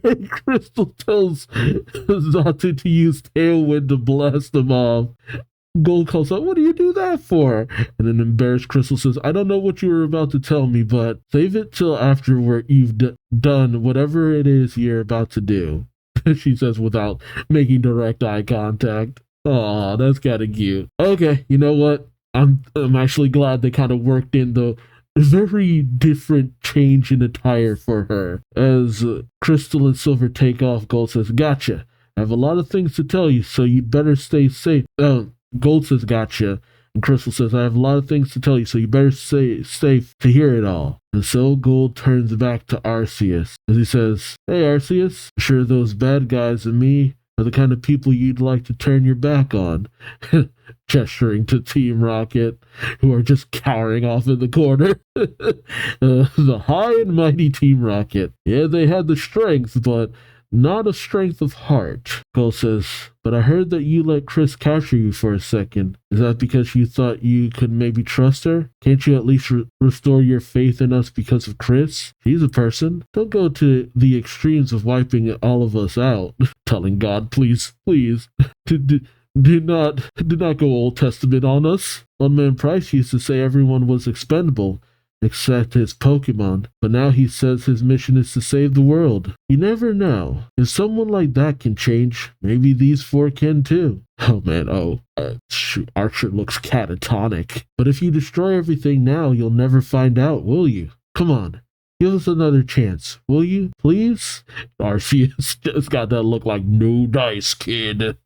And Crystal tells Xatu to use Tailwind to blast them off. Gold calls out, what do you do that for? And an embarrassed Crystal says, I don't know what you were about to tell me, but save it till after you've done whatever it is you're about to do. She says without making direct eye contact. Aw, that's kind of cute. Okay, you know what? I'm actually glad they kind of worked in the very different change in attire for her. As Crystal and Silver take off, Gold says, gotcha. I have a lot of things to tell you, so you better stay safe. Gold says, gotcha. And Crystal says, I have a lot of things to tell you, so you better stay safe to hear it all. And so Gold turns back to Arceus as he says, hey Arceus, I'm sure those bad guys and me are the kind of people you'd like to turn your back on. Gesturing to Team Rocket, who are just cowering off in the corner. The high and mighty Team Rocket. Yeah, they had the strength, but not a strength of heart. Gold says, but I heard that you let Chris capture you for a second. Is that because you thought you could maybe trust her? Can't you at least restore your faith in us because of Chris? She's a person. Don't go to the extremes of wiping all of us out. Telling God, please, do not go Old Testament on us. Old Man Price used to say everyone was expendable, except his Pokémon, but now he says his mission is to save the world. You never know. If someone like that can change, maybe these four can too. Oh man, Archer looks catatonic. But if you destroy everything now, you'll never find out, will you? Come on. Give us another chance, will you? Please? Arceus just got that look like no dice, kid.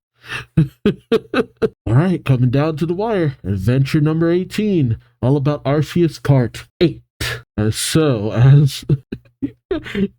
Alright, coming down to the wire. Adventure number 18. All about Arceus Part 8. And so, as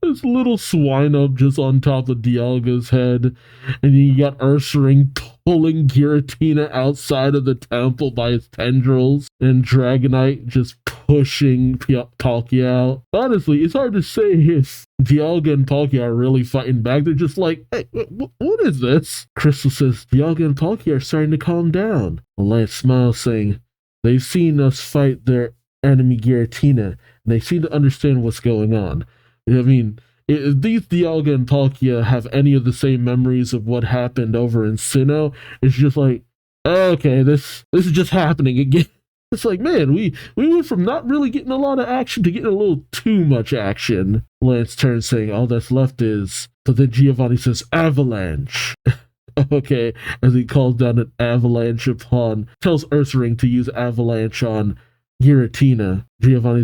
this little swine up just on top of Dialga's head, and you got Ursaring pulling Giratina outside of the temple by his tendrils, and Dragonite just pushing Palkia out. Honestly, it's hard to say if Dialga and Palkia are really fighting back. They're just like, hey, what is this? Crystal says, Dialga and Palkia are starting to calm down. Lance smiles, saying, they've seen us fight their enemy Giratina, and they seem to understand what's going on. I mean, if these Dialga and Palkia have any of the same memories of what happened over in Sinnoh, it's just like, okay, this is just happening again. It's like, man, we went from not really getting a lot of action to getting a little too much action. Lance turns, saying, all that's left is... But then Giovanni says, avalanche. Okay, as he calls down an avalanche tells Ursaring to use avalanche on Giratina. Giovanni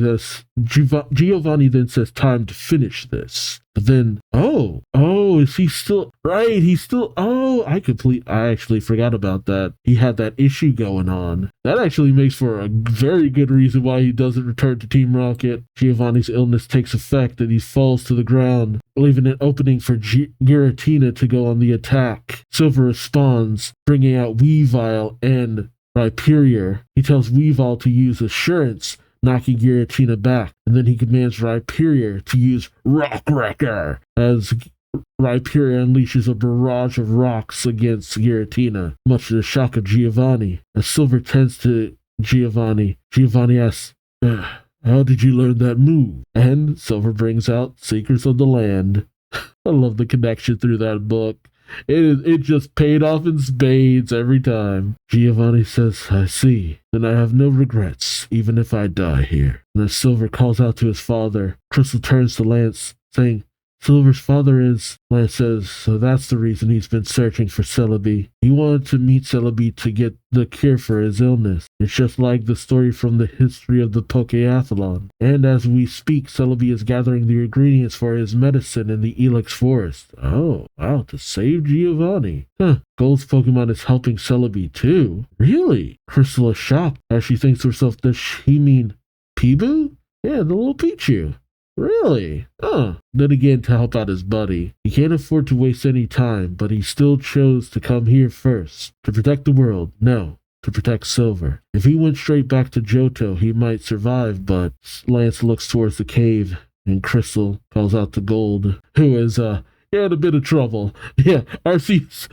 then says, time to finish this. But then, is he still, right, I actually forgot about that. He had that issue going on. That actually makes for a very good reason why he doesn't return to Team Rocket. Giovanni's illness takes effect and he falls to the ground, leaving an opening for Giratina to go on the attack. Silver responds, bringing out Weavile and Rhyperior. He tells Weavile to use Assurance, knocking Giratina back, and then he commands Rhyperior to use Rock Wrecker as Rhyperior unleashes a barrage of rocks against Giratina, much to the shock of Giovanni. As Silver tends to Giovanni asks, how did you learn that move? And Silver brings out Secrets of the Land. I love the connection through that book. It just paid off in spades every time. Giovanni says, I see. Then I have no regrets, even if I die here. And as Silver calls out to his father, Crystal turns to Lance, saying, Silver's father is... Lance says, so that's the reason he's been searching for Celebi. He wanted to meet Celebi to get the cure for his illness. It's just like the story from the history of the Pokeathlon. And as we speak, Celebi is gathering the ingredients for his medicine in the Ilex Forest. Oh, wow, to save Giovanni. Gold's Pokemon is helping Celebi too? Really? Crystal is shocked as she thinks to herself, does she mean Peeboo? Yeah, the little Pichu. Really? Then again, to help out his buddy. He can't afford to waste any time, but he still chose to come here first. To protect the world, no. To protect Silver. If he went straight back to Johto, he might survive, but Lance looks towards the cave, and Crystal calls out to Gold, who is, in a bit of trouble. Yeah, Arceus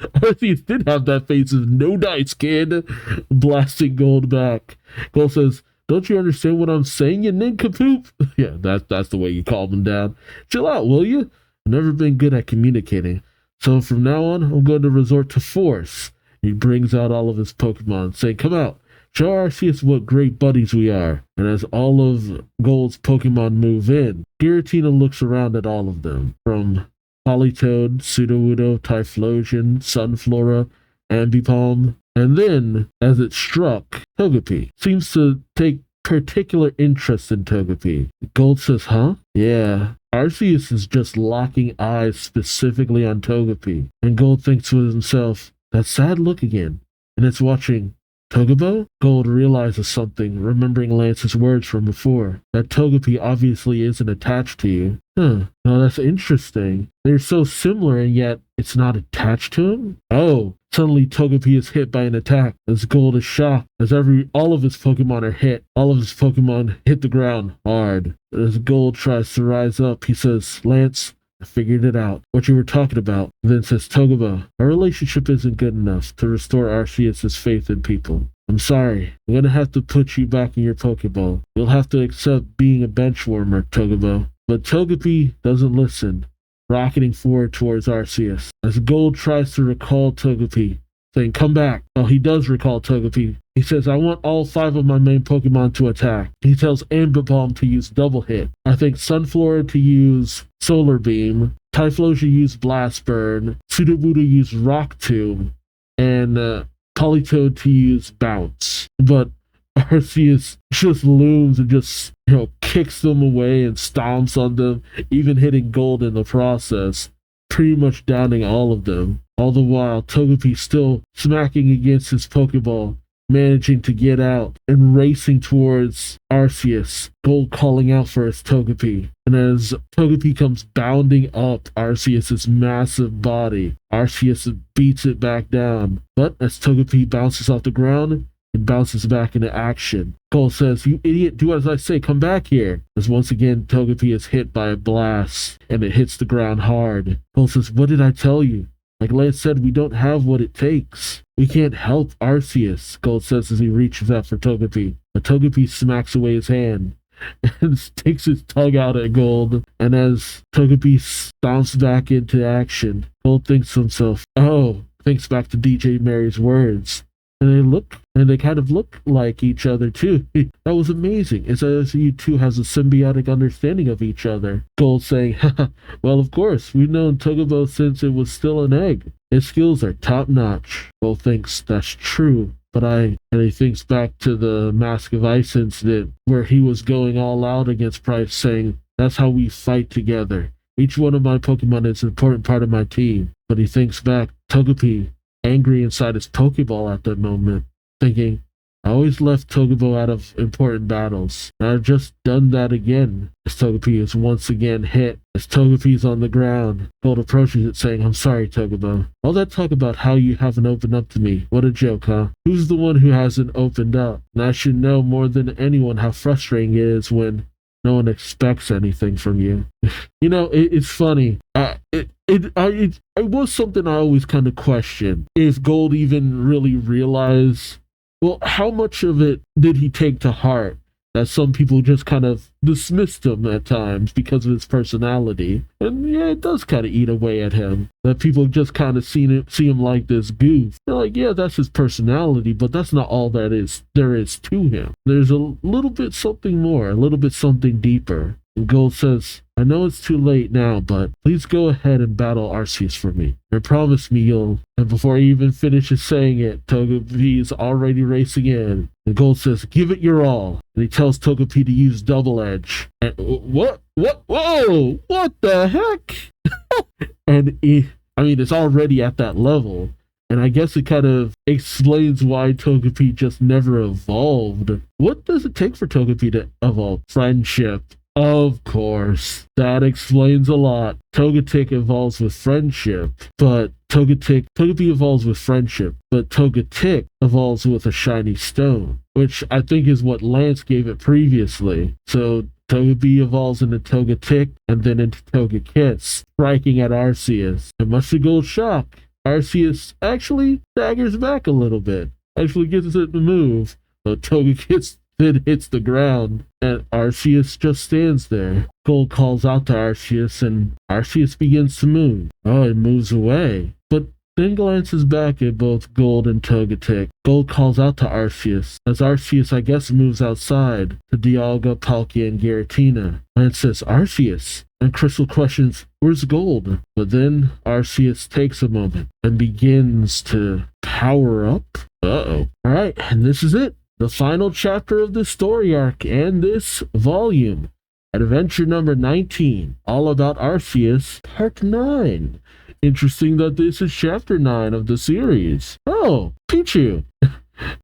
did have that face of no dice, kid. Blasting Gold back. Gold says, don't you understand what I'm saying, you nincompoop? Yeah, that's the way you calm him down. Chill out, will you? I've never been good at communicating. So from now on, I'm going to resort to force. He brings out all of his Pokemon, saying, come out. Show Arceus what great buddies we are. And as all of Gold's Pokemon move in, Giratina looks around at all of them. From Politoed, Sudowoodo, Typhlosion, Sunflora, Ambipom, and then, as it struck, Togepi seems to take particular interest in Togepi. Gold says, huh? Yeah. Arceus is just locking eyes specifically on Togepi. And Gold thinks to himself, that sad look again. And it's watching Togepo? Gold realizes something, remembering Lance's words from before. That Togepi obviously isn't attached to you. Now that's interesting. They're so similar and yet it's not attached to him? Oh, suddenly Togepi is hit by an attack. As Gold is shocked, as all of his Pokemon are hit. All of his Pokemon hit the ground hard. As Gold tries to rise up, he says, Lance, I figured it out. What you were talking about. Then says Togepo, our relationship isn't good enough to restore Arceus' faith in people. I'm sorry. I'm gonna have to put you back in your Pokeball. You'll have to accept being a bench warmer, Togepo. But Togepi doesn't listen, rocketing forward towards Arceus. As Gold tries to recall Togepi, saying, come back. Well, he does recall Togepi. He says, I want all 5 of my main Pokemon to attack. He tells Ambipom to use Double Hit. I think Sunflora to use Solar Beam. Typhlosion use Blast Burn. Sudowoodo use Rock Tomb. And Politoed to use Bounce. But Arceus just looms and just, kicks them away and stomps on them, even hitting Gold in the process, pretty much downing all of them. All the while, Togepi still smacking against his Pokeball, managing to get out and racing towards Arceus, Gold calling out for his Togepi. And as Togepi comes bounding up Arceus' massive body, Arceus beats it back down. But as Togepi bounces off the ground, it bounces back into action. Gold says, you idiot, do as I say, come back here. As once again, Togepi is hit by a blast, and it hits the ground hard. Gold says, what did I tell you? Like Lance said, we don't have what it takes. We can't help Arceus, Gold says as he reaches out for Togepi. But Togepi smacks away his hand and sticks his tongue out at Gold. And as Togepi stomps back into action, Gold thinks to himself, thinks back to DJ Mary's words. And they kind of look like each other too. That was amazing. It's as you two has a symbiotic understanding of each other. Gold saying, well, of course, we've known Togepo since it was still an egg. His skills are top notch. Gold thinks that's true. And he thinks back to the Mask of Ice incident where he was going all out against Price, saying, that's how we fight together. Each one of my Pokemon is an important part of my team. But he thinks back, Togepi, angry inside his Pokeball at that moment, thinking, I always left Togepo out of important battles, and I've just done that again. As Togepi is once again hit, as Togepi's on the ground, Gold approaches it saying, I'm sorry, Togepo. All that talk about how you haven't opened up to me, what a joke, huh? Who's the one who hasn't opened up? And I should know more than anyone how frustrating it is when no one expects anything from you. It's funny. It was something I always kind of questioned. If Gold even really realized, well, how much of it did he take to heart? That some people just kind of dismissed him at times because of his personality. And yeah, it does kind of eat away at him. That people just kind of see him like this goof. They're like, yeah, that's his personality, but that's not all there is to him. There's a little bit something more, a little bit something deeper. And Gold says, I know it's too late now, but please go ahead and battle Arceus for me. And promise me you'll... And before he even finishes saying it, Togepi is already racing in. And Gold says, give it your all. And he tells Togepi to use Double Edge. And what? Whoa! What the heck? And it's already at that level. And I guess it kind of explains why Togepi just never evolved. What does it take for Togepi to evolve? Friendship. Of course, that explains a lot. Togetic evolves with friendship, but Togepi evolves with friendship, but Togetic evolves with a shiny stone, which I think is what Lance gave it previously. So Togepi evolves into Togetic and then into Togekiss, striking at Arceus. And much to Gold's shock, Arceus actually staggers back a little bit, actually gets it to move, but Togekiss then hits the ground, and Arceus just stands there. Gold calls out to Arceus, and Arceus begins to move. Oh, it moves away, but then glances back at both Gold and Togetic. Gold calls out to Arceus, as Arceus, I guess, moves outside to Dialga, Palkia, and Giratina. Lance says, Arceus, and Crystal questions, where's Gold? But then Arceus takes a moment and begins to power up. Uh-oh. Alright, and this is it. The final chapter of this story arc and this volume. Adventure number 19, all about Arceus, part 9. Interesting that this is chapter 9 of the series. Oh, Pichu.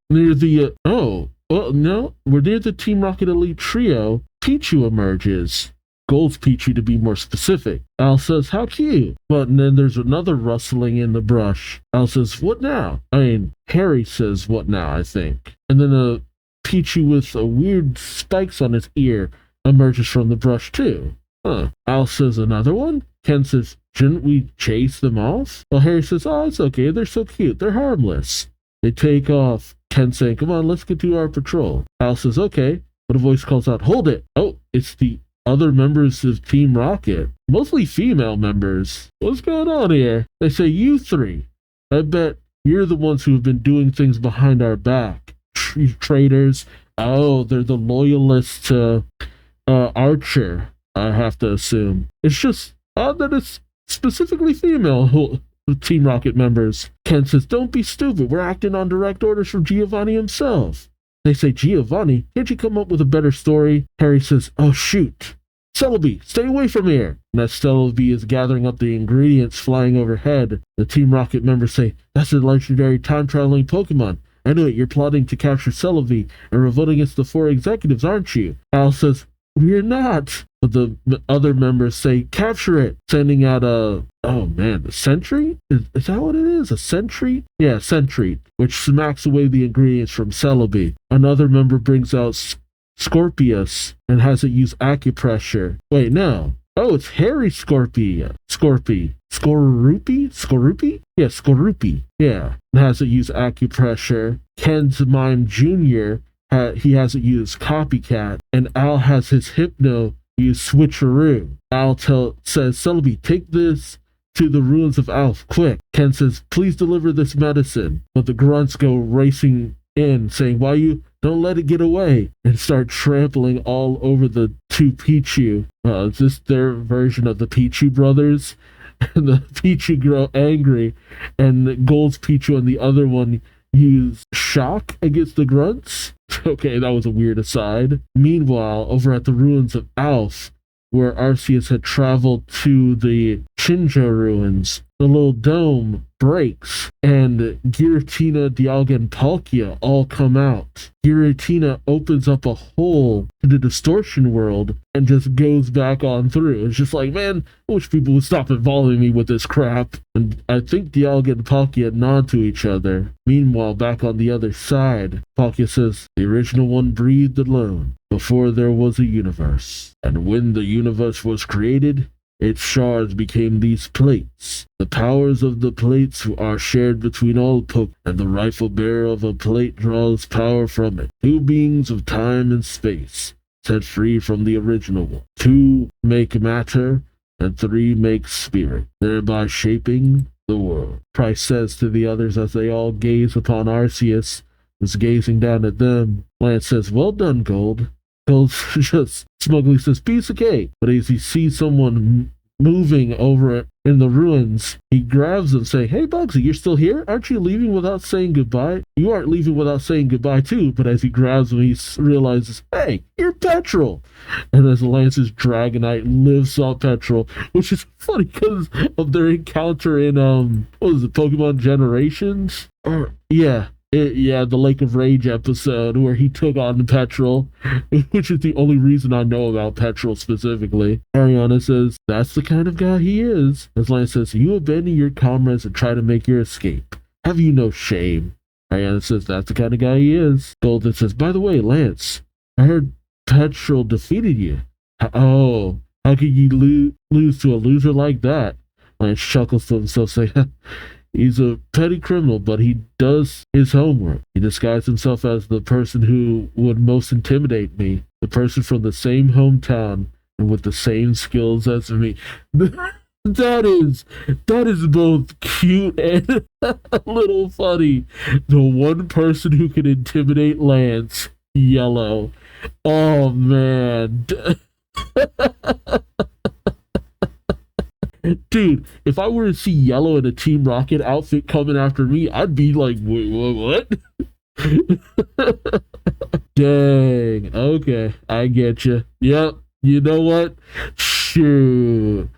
Near the, well, no, we're near the Team Rocket Elite trio. Pichu emerges. Gold's Pichu to be more specific. Al says, how cute. But then there's another rustling in the brush. Al says, what now? Harry says, what now, I think. And then a Pichu with a weird spikes on his ear emerges from the brush too. Al says, another one? Ken says, shouldn't we chase them off? Well, Harry says, oh, it's okay. They're so cute. They're harmless. They take off. Ken saying, come on, let's get to our patrol. Al says, okay. But a voice calls out, hold it. Oh, it's the other members of Team Rocket, mostly female members. What's going on here? They say, you three. I bet you're the ones who have been doing things behind our back. Traitors. Oh, they're the loyalists to Archer, I have to assume. It's just odd that it's specifically female Team Rocket members. Ken says, don't be stupid. We're acting on direct orders from Giovanni himself. They say, Giovanni, can't you come up with a better story? Harry says, oh shoot. Celebi, stay away from here. And as Celebi is gathering up the ingredients flying overhead, the Team Rocket members say, that's a legendary time-traveling Pokemon. I know it, you're plotting to capture Celebi and revolt against the 4 executives, aren't you? Al says, we're not. But the other members say, capture it, sending out a sentry? Is that what it is? A sentry? Yeah, sentry, which smacks away the ingredients from Celebi. Another member brings out Scorpius and has it use acupressure. Wait, no. Oh, it's Harry Skorupi? Yeah, Skorupi. Yeah. And has it use acupressure. Ken's Mime Jr., he has it use Copycat. And Al has his Hypno use Switcheroo. Al says, Celebi, take this to the ruins of Alph, quick. Ken says, please deliver this medicine. But the grunts go racing in, saying, why you don't let it get away, and start trampling all over the 2 Pichu. Is this their version of the Pichu brothers? And the Pichu grow angry, and Gold's Pichu and the other one use shock against the grunts. Okay, that was a weird aside. Meanwhile, over at the ruins of Alph, where Arceus had traveled to the Shinjo ruins, the little dome breaks, and Giratina, Dialga, and Palkia all come out. Giratina opens up a hole to the distortion world and just goes back on through. It's just like, man, I wish people would stop involving me with this crap. And I think Dialga and Palkia nod to each other. Meanwhile, back on the other side, Palkia says, the original one breathed alone before there was a universe. And when the universe was created, its shards became these plates. The powers of the plates are shared between all Pokémon, and the rightful bearer of a plate draws power from it. 2 beings of time and space, set free from the original one. 2 make matter, and 3 make spirit, thereby shaping the world. Price says to the others as they all gaze upon Arceus, who's gazing down at them. Lance says, well done, Gold. Gold just smugly says, piece of cake. But as he sees someone moving over in the ruins, he grabs them saying, hey Bugsy, you're still here? Aren't you leaving without saying goodbye? You aren't leaving without saying goodbye too. But as he grabs him, he realizes, hey, you're Petrol. And as Lance's Dragonite lifts up Petrol, which is funny because of their encounter in Pokemon Generations? Yeah, Yeah, the Lake of Rage episode where he took on Petrol, which is the only reason I know about Petrol specifically. Ariana says, that's the kind of guy he is. As Lance says, you abandon your comrades and try to make your escape. Have you no shame? Ariana says, that's the kind of guy he is. Golden says, by the way, Lance, I heard Petrol defeated you. Oh, how could you lose to a loser like that? Lance chuckles to himself, saying, he's a petty criminal, but he does his homework. He disguised himself as the person who would most intimidate me, the person from the same hometown and with the same skills as me. That is both cute and a little funny. The one person who can intimidate Lance, Yellow. Oh man. Dude, if I were to see Yellow in a Team Rocket outfit coming after me, I'd be like, wait, what? Dang. Okay, I get you. Yep. You know what? Shoot.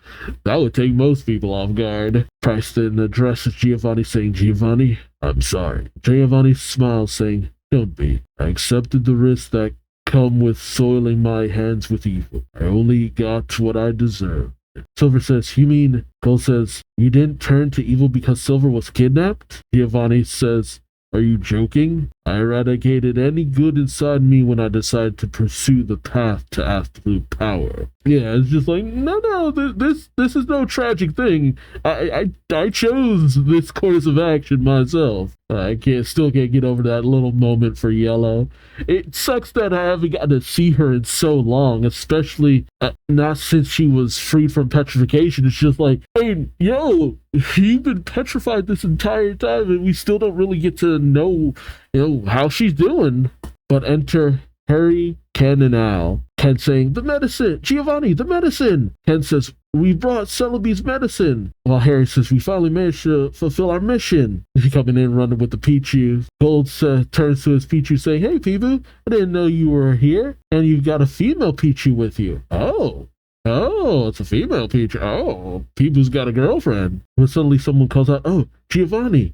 That would take most people off guard. Price then addresses Giovanni, saying, Giovanni, I'm sorry. Giovanni smiles, saying, don't be. I accepted the risks that come with soiling my hands with evil. I only got what I deserved. Silver says, you mean? Gold says, you didn't turn to evil because Silver was kidnapped? Giovanni says, are you joking? I eradicated any good inside me when I decided to pursue the path to absolute power. Yeah, it's just like, no, this is no tragic thing. I chose this course of action myself. I still can't get over that little moment for Yellow. It sucks that I haven't gotten to see her in so long, especially not since she was freed from petrification. It's just like, hey, yo, you've been petrified this entire time, and we still don't really get to know how she's doing. But enter Harry, Ken, and Al. Ken saying, the medicine! Giovanni, the medicine! Ken says, we brought Celebi's medicine! While Harry says, we finally managed to fulfill our mission. He's coming in running with the Pichu. Gold turns to his Pichu saying, hey, Peeboo, I didn't know you were here, and you've got a female Pichu with you. Oh, it's a female Pichu. Oh, Peeboo's got a girlfriend. When suddenly someone calls out, oh, Giovanni.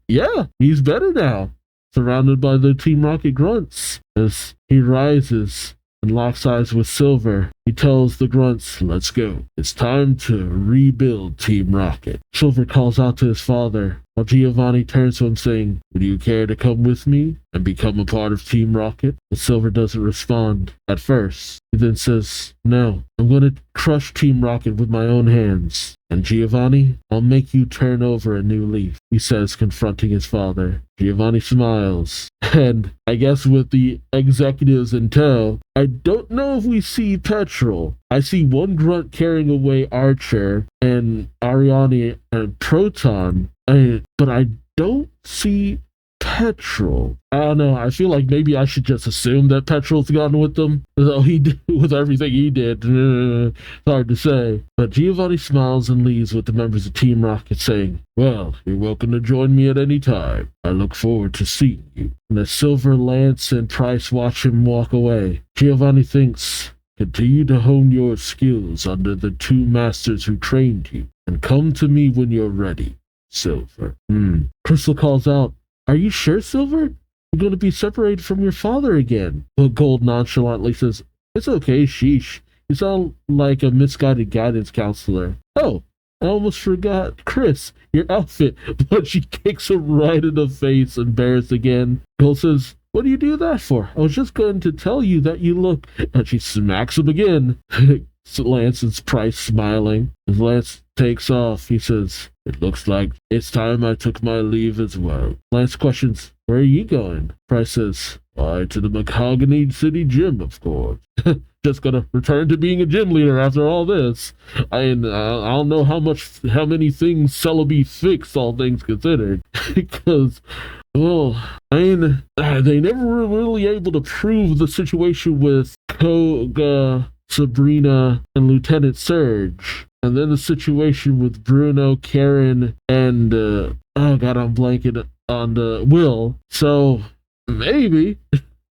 Yeah, he's better now. Surrounded by the Team Rocket grunts. As he rises and locks eyes with Silver, he tells the grunts, let's go. It's time to rebuild Team Rocket. Silver calls out to his father, while Giovanni turns to him saying, would you care to come with me and become a part of Team Rocket? But Silver doesn't respond at first. He then says, no, I'm going to crush Team Rocket with my own hands. And Giovanni, I'll make you turn over a new leaf, he says, confronting his father. Giovanni smiles. And I guess with the executives in tow, I don't know if we see Petrol. I see one grunt carrying away Archer and Ariane and Proton, but I don't see Petrol. I don't know. I feel like maybe I should just assume that Petrol's gone with them, though he did with everything he did. It's hard to say. But Giovanni smiles and leaves with the members of Team Rocket saying, well, you're welcome to join me at any time. I look forward to seeing you. And as Silver, Lance, and Price watch him walk away, Giovanni thinks, continue to hone your skills under the two masters who trained you, and come to me when you're ready, Silver. Crystal calls out, are you sure, Silver? You're going to be separated from your father again. But Gold nonchalantly says, it's okay, sheesh. You sound like a misguided guidance counselor. Oh, I almost forgot. Chris, your outfit. But she kicks him right in the face, embarrassed again. Gold says, what do you do that for? I was just going to tell you that you look... And she smacks him again. Lance and Price smiling. As Lance takes off, he says, it looks like it's time I took my leave as well. Lance questions, where are you going? Price says, why, to the Mahogany City Gym, of course. Just gonna return to being a gym leader after all this. I don't know how many things Celebi fixed, all things considered. Because, well, they never were really able to prove the situation with Koga, Sabrina, and Lieutenant Surge. And then the situation with Bruno, Karen, and, I'm blanking on Will. So, maybe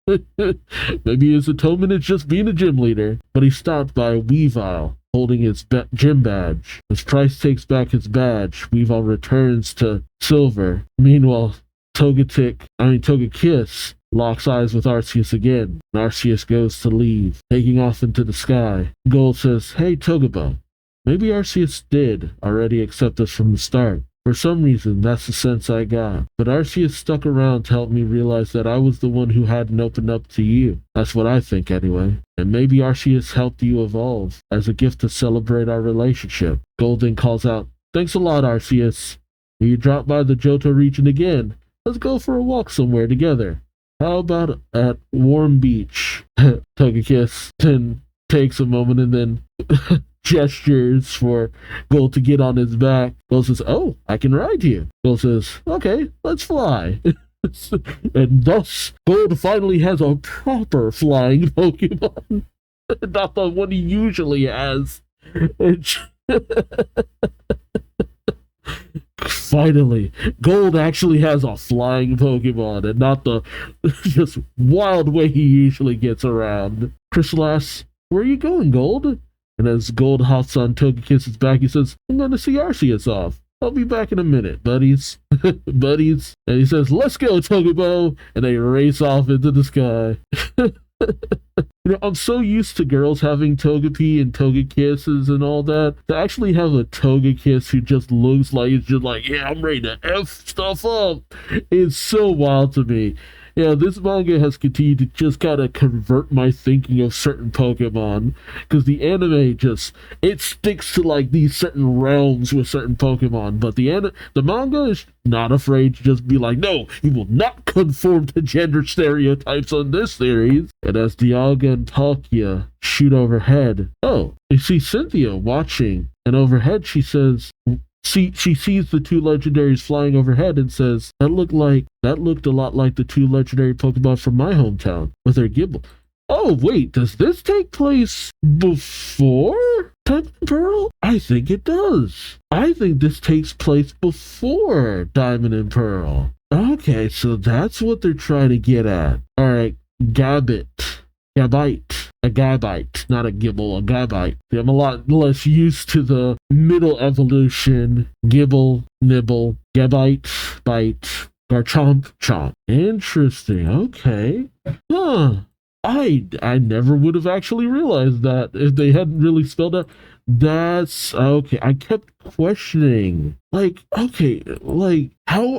his atonement is just being a gym leader. But he's stopped by Weavile, holding his gym badge. As Price takes back his badge, Weavile returns to Silver. Meanwhile, Togekiss locks eyes with Arceus again, and Arceus goes to leave, taking off into the sky. Gold says, "Hey, Togebo, maybe Arceus did already accept us from the start. For some reason, that's the sense I got. But Arceus stuck around to help me realize that I was the one who hadn't opened up to you. That's what I think, anyway. And maybe Arceus helped you evolve, as a gift to celebrate our relationship." Golden calls out, "Thanks a lot, Arceus. When you drop by the Johto region again, let's go for a walk somewhere together. How about at Warm Beach?" Togekiss then takes a moment and then gestures for Gold to get on his back. Gold says, "Oh, I can ride you." Gold says, "Okay, let's fly." And thus, Gold finally has a proper flying Pokemon. Not the one he usually has. Finally, Gold actually has a flying Pokemon and not the just wild way he usually gets around. Crystal asks, "Where are you going, Gold?" And as Gold hops on Togekiss's back, he says, "I'm going to see Arceus off. I'll be back in a minute, buddies." Buddies. And he says, "Let's go, Togebo." And they race off into the sky. I'm so used to girls having Togepi and Togekisses and all that. To actually have a Togekiss who just looks like it's just like, yeah, I'm ready to F stuff up. It's so wild to me. Yeah, this manga has continued to just kind of convert my thinking of certain Pokemon, because the anime it sticks to like these certain realms with certain Pokemon, but the manga is not afraid to just be like, no, you will not conform to gender stereotypes on this series. And as Dialga and Palkia shoot overhead, you see Cynthia watching, and overhead she says, she sees the two legendaries flying overhead and says, that looked a lot like the two legendary Pokemon from my hometown with their Gible. Oh, wait, does this take place before Diamond and Pearl? I think it does. I think this takes place before Diamond and Pearl. Okay, so that's what they're trying to get at. All right, Gabite. A Gabite, not a Gibble, a Gabite. I'm a lot less used to the middle evolution. Gibble, Nibble, Gabite, Bite, Garchomp, Chomp. Interesting, okay. I never would have actually realized that if they hadn't really spelled out. That's okay. I kept questioning, how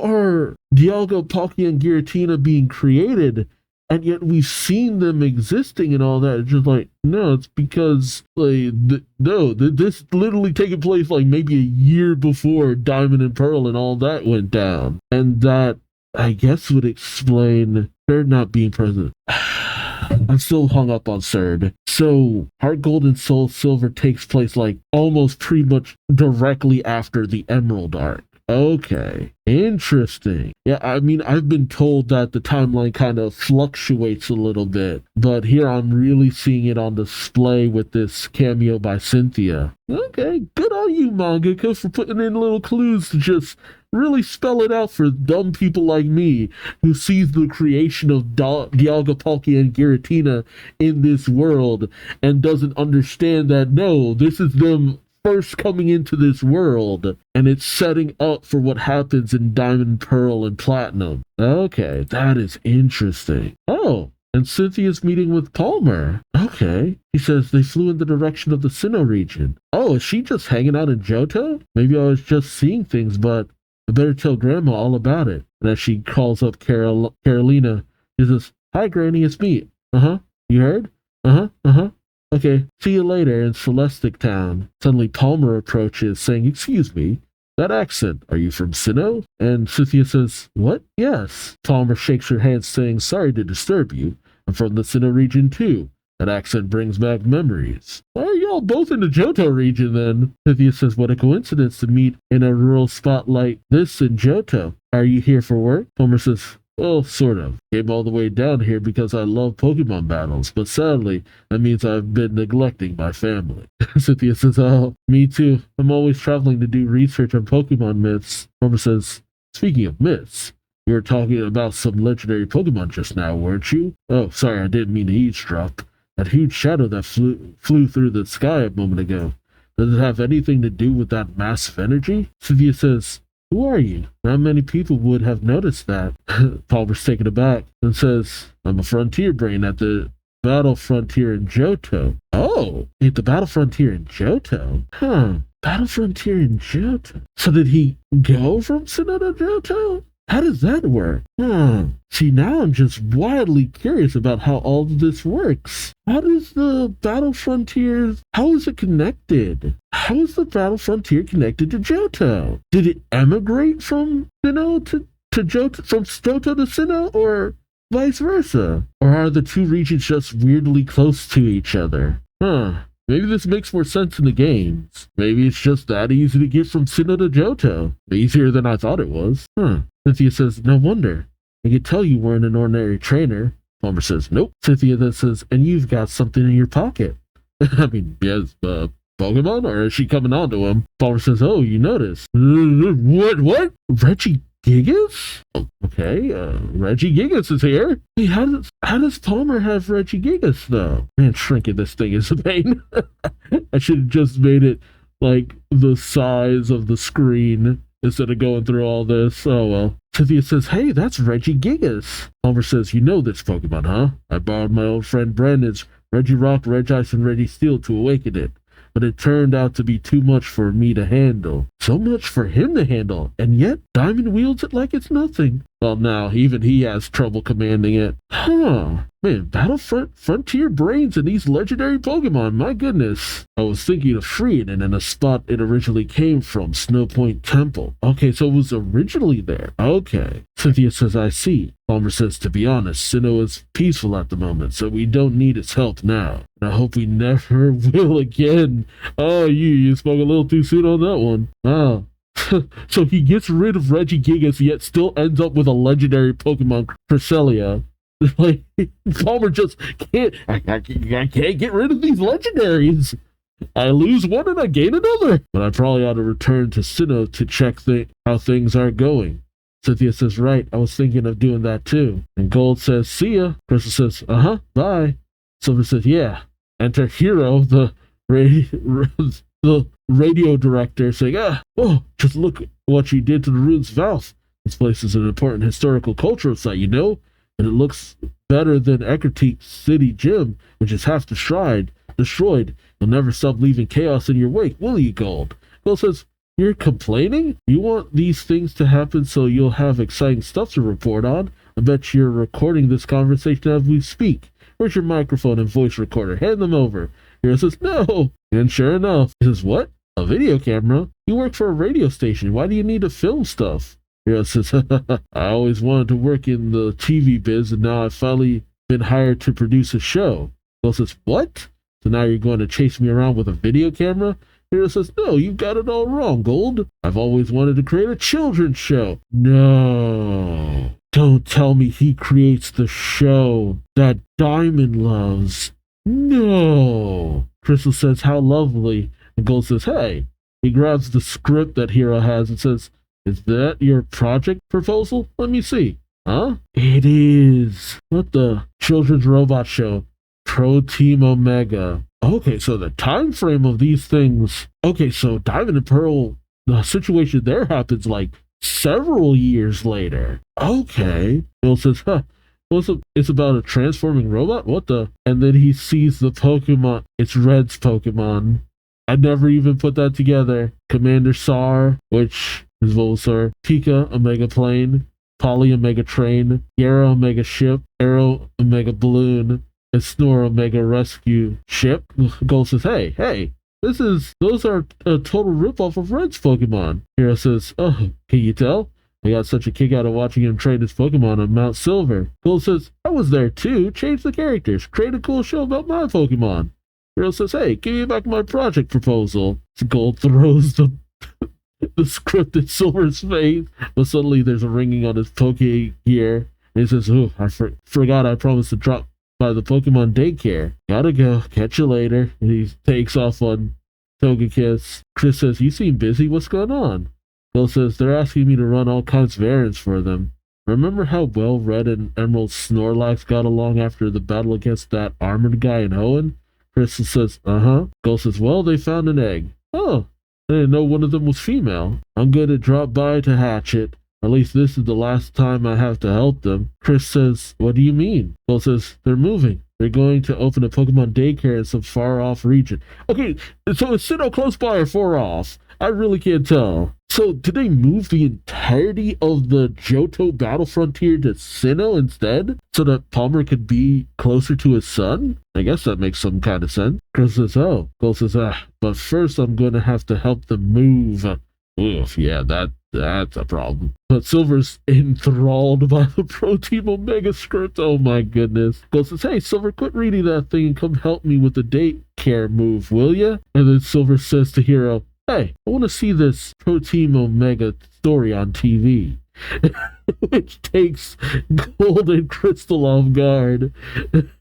are Dialga, Palkia, and Giratina being created? And yet we've seen them existing and all that. It's just like, no, it's because, this literally taking place like maybe a year before Diamond and Pearl and all that went down. And that, I guess, would explain they're not being present. I'm still hung up on Surd. So, Heart Gold and Soul Silver takes place like almost pretty much directly after the Emerald arc. Okay, interesting. Yeah, I mean, I've been told that the timeline kind of fluctuates a little bit, but here I'm really seeing it on display with this cameo by Cynthia. Okay, good on you, mangaka, for putting in little clues to just really spell it out for dumb people like me who sees the creation of Dialga, Palkia, and Giratina in this world and doesn't understand that, no, this is them first coming into this world, and it's setting up for what happens in Diamond, Pearl, and Platinum. Okay, that is interesting. Oh, and Cynthia's meeting with Palmer. Okay. He says they flew in the direction of the Sinnoh region. Oh, is she just hanging out in Johto? Maybe I was just seeing things, but I better tell Grandma all about it. And as she calls up Carolina, she says, "Hi, Granny, it's me." Uh-huh. You heard? Uh-huh. Uh-huh. Okay, see you later in Celestic Town. Suddenly Palmer approaches, saying, "Excuse me, that accent, are you from Sinnoh?" And Cynthia says, "What? Yes." Palmer shakes her hand, saying, "Sorry to disturb you. I'm from the Sinnoh region too. That accent brings back memories." "Why are y'all both in the Johto region then?" Cynthia says, "What a coincidence to meet in a rural spot like this in Johto. Are you here for work?" Palmer says, "Well, sort of. Came all the way down here because I love Pokemon battles, but sadly, that means I've been neglecting my family." Cynthia says, "Oh, me too. I'm always traveling to do research on Pokemon myths." Palmer says, "Speaking of myths, you were talking about some legendary Pokemon just now, weren't you?" "Oh, sorry, I didn't mean to eavesdrop. That huge shadow that flew through the sky a moment ago. Does it have anything to do with that massive energy?" Cynthia says, Who are you? Not many people would have noticed that. Palmer's taken aback and says, I'm a frontier brain at the battle frontier in Johto. Oh, at the battle frontier in Johto? Huh. Battle frontier in Johto. So did he go from Sinnoh to Johto? How does that work? See, now I'm just wildly curious about how all of this works. How does the battle frontier, how is it connected? How is the battle frontier connected to Johto? Did it emigrate from Sinnoh to Johto, from Johto to Sinnoh, or vice versa? Or are the two regions just weirdly close to each other? Maybe this makes more sense in the games. Maybe it's just that easy to get from Sinnoh to Johto. Easier than I thought it was. Cynthia says, no wonder. I could tell you weren't an ordinary trainer. Palmer says, nope. Cynthia then says, and you've got something in your pocket. I mean, yes, Pokemon? Or is she coming on to him? Palmer says, oh, you noticed. What? Reggie Gigas? Oh, okay, Reggie Gigas is here. Hey, how does Palmer have Reggie Gigas, though? Man, shrinking this thing is a pain. I should have just made it like the size of the screen instead of going through all this. Oh well. Cynthia says, hey, that's Reggie Gigas. Palmer says, you know this Pokemon, huh? I borrowed my old friend Brandon's Regirock, Regice, and Registeel to awaken it. But it turned out to be too much for me to handle. So much for him to handle, and yet Diamond wields it like it's nothing. Well, now, even he has trouble commanding it. Man, Battlefront Frontier Brains and these legendary Pokemon, my goodness. I was thinking of freeing it in a spot it originally came from, Snowpoint Temple. Okay, so it was originally there. Okay. Cynthia says, I see. Palmer says, to be honest, Sinnoh is peaceful at the moment, so we don't need its help now. And I hope we never will again. Oh, you spoke a little too soon on that one. Wow. So he gets rid of Reggie Gigas, yet still ends up with a legendary Pokemon, Cresselia. Like, Palmer just can't, I can't get rid of these legendaries. I lose one and I gain another. But I probably ought to return to Sinnoh to check how things are going. Cynthia says, right, I was thinking of doing that too. And Gold says, see ya. Crystal says, bye. Silver says, yeah. Enter Hero, the radio director, saying, just look what you did to the rune's mouth. This place is an important historical cultural site, you know? And it looks better than Eckerteak City Gym, which is half destroyed. You'll never stop leaving chaos in your wake, will you, Gold? Gold says, you're complaining? You want these things to happen so you'll have exciting stuff to report on? I bet you're recording this conversation as we speak. Where's your microphone and voice recorder? Hand them over. Hero says, no. And sure enough, he says, what? A video camera? You work for a radio station. Why do you need to film stuff? Hero says, I always wanted to work in the TV biz, and now I've finally been hired to produce a show. Hero says, what? So now you're going to chase me around with a video camera? Hero says, no, you've got it all wrong, Gold. I've always wanted to create a children's show. No. Don't tell me he creates the show that Diamond loves. No. Crystal says, how lovely. And Gold says, hey. He grabs the script that Hero has and says, is that your project proposal? Let me see. Huh? It is. What the? Children's robot show. Pro Team Omega. Okay, so the time frame of these things. Okay, so Diamond and Pearl, the situation there happens like several years later. Okay. Bill says, it's about a transforming robot? What the? And then he sees the Pokemon. It's Red's Pokemon. I never even put that together. Commander Sar, which is Bulbasaur. Pika, Omega Plane. Polly, Omega Train. Gyara, Omega Ship. Arrow, Omega Balloon. And Snore, Omega Rescue Ship. Gold says, hey, those are a total ripoff of Red's Pokemon. Hero says, oh, can you tell? I got such a kick out of watching him train his Pokemon on Mount Silver. Gold says, I was there too. Change the characters. Create a cool show about my Pokemon. Hero says, hey, give me back my project proposal. So Gold throws the script in Silver's face, but suddenly there's a ringing on his Poke gear. And he says, oh, I forgot I promised to drop by the Pokemon daycare. Gotta go. Catch you later. And he takes off on Togekiss. Chris says, you seem busy. What's going on? Bill says, they're asking me to run all kinds of errands for them. Remember how well Red and Emerald Snorlax got along after the battle against that armored guy in Hoenn? Crystal says, Bill says, well, they found an egg. Oh, I didn't know one of them was female. I'm going to drop by to hatch it. At least this is the last time I have to help them. Chris says, what do you mean? Cole says, they're moving. They're going to open a Pokemon daycare in some far-off region. Okay, so is Sinnoh close by or far off? I really can't tell. So did they move the entirety of the Johto battle frontier to Sinnoh instead? So that Palmer could be closer to his son? I guess that makes some kind of sense. Chris says, oh. Cole says, but first I'm going to have to help them move. Oof, yeah, that's a problem. But Silver's enthralled by the Pro Team Omega script. Oh my goodness. Cole says, hey, Silver, quit reading that thing and come help me with the daycare move, will ya? And then Silver says to Hero, hey, I want to see this Pro Team Omega story on TV. Which takes Gold and Crystal off guard. Then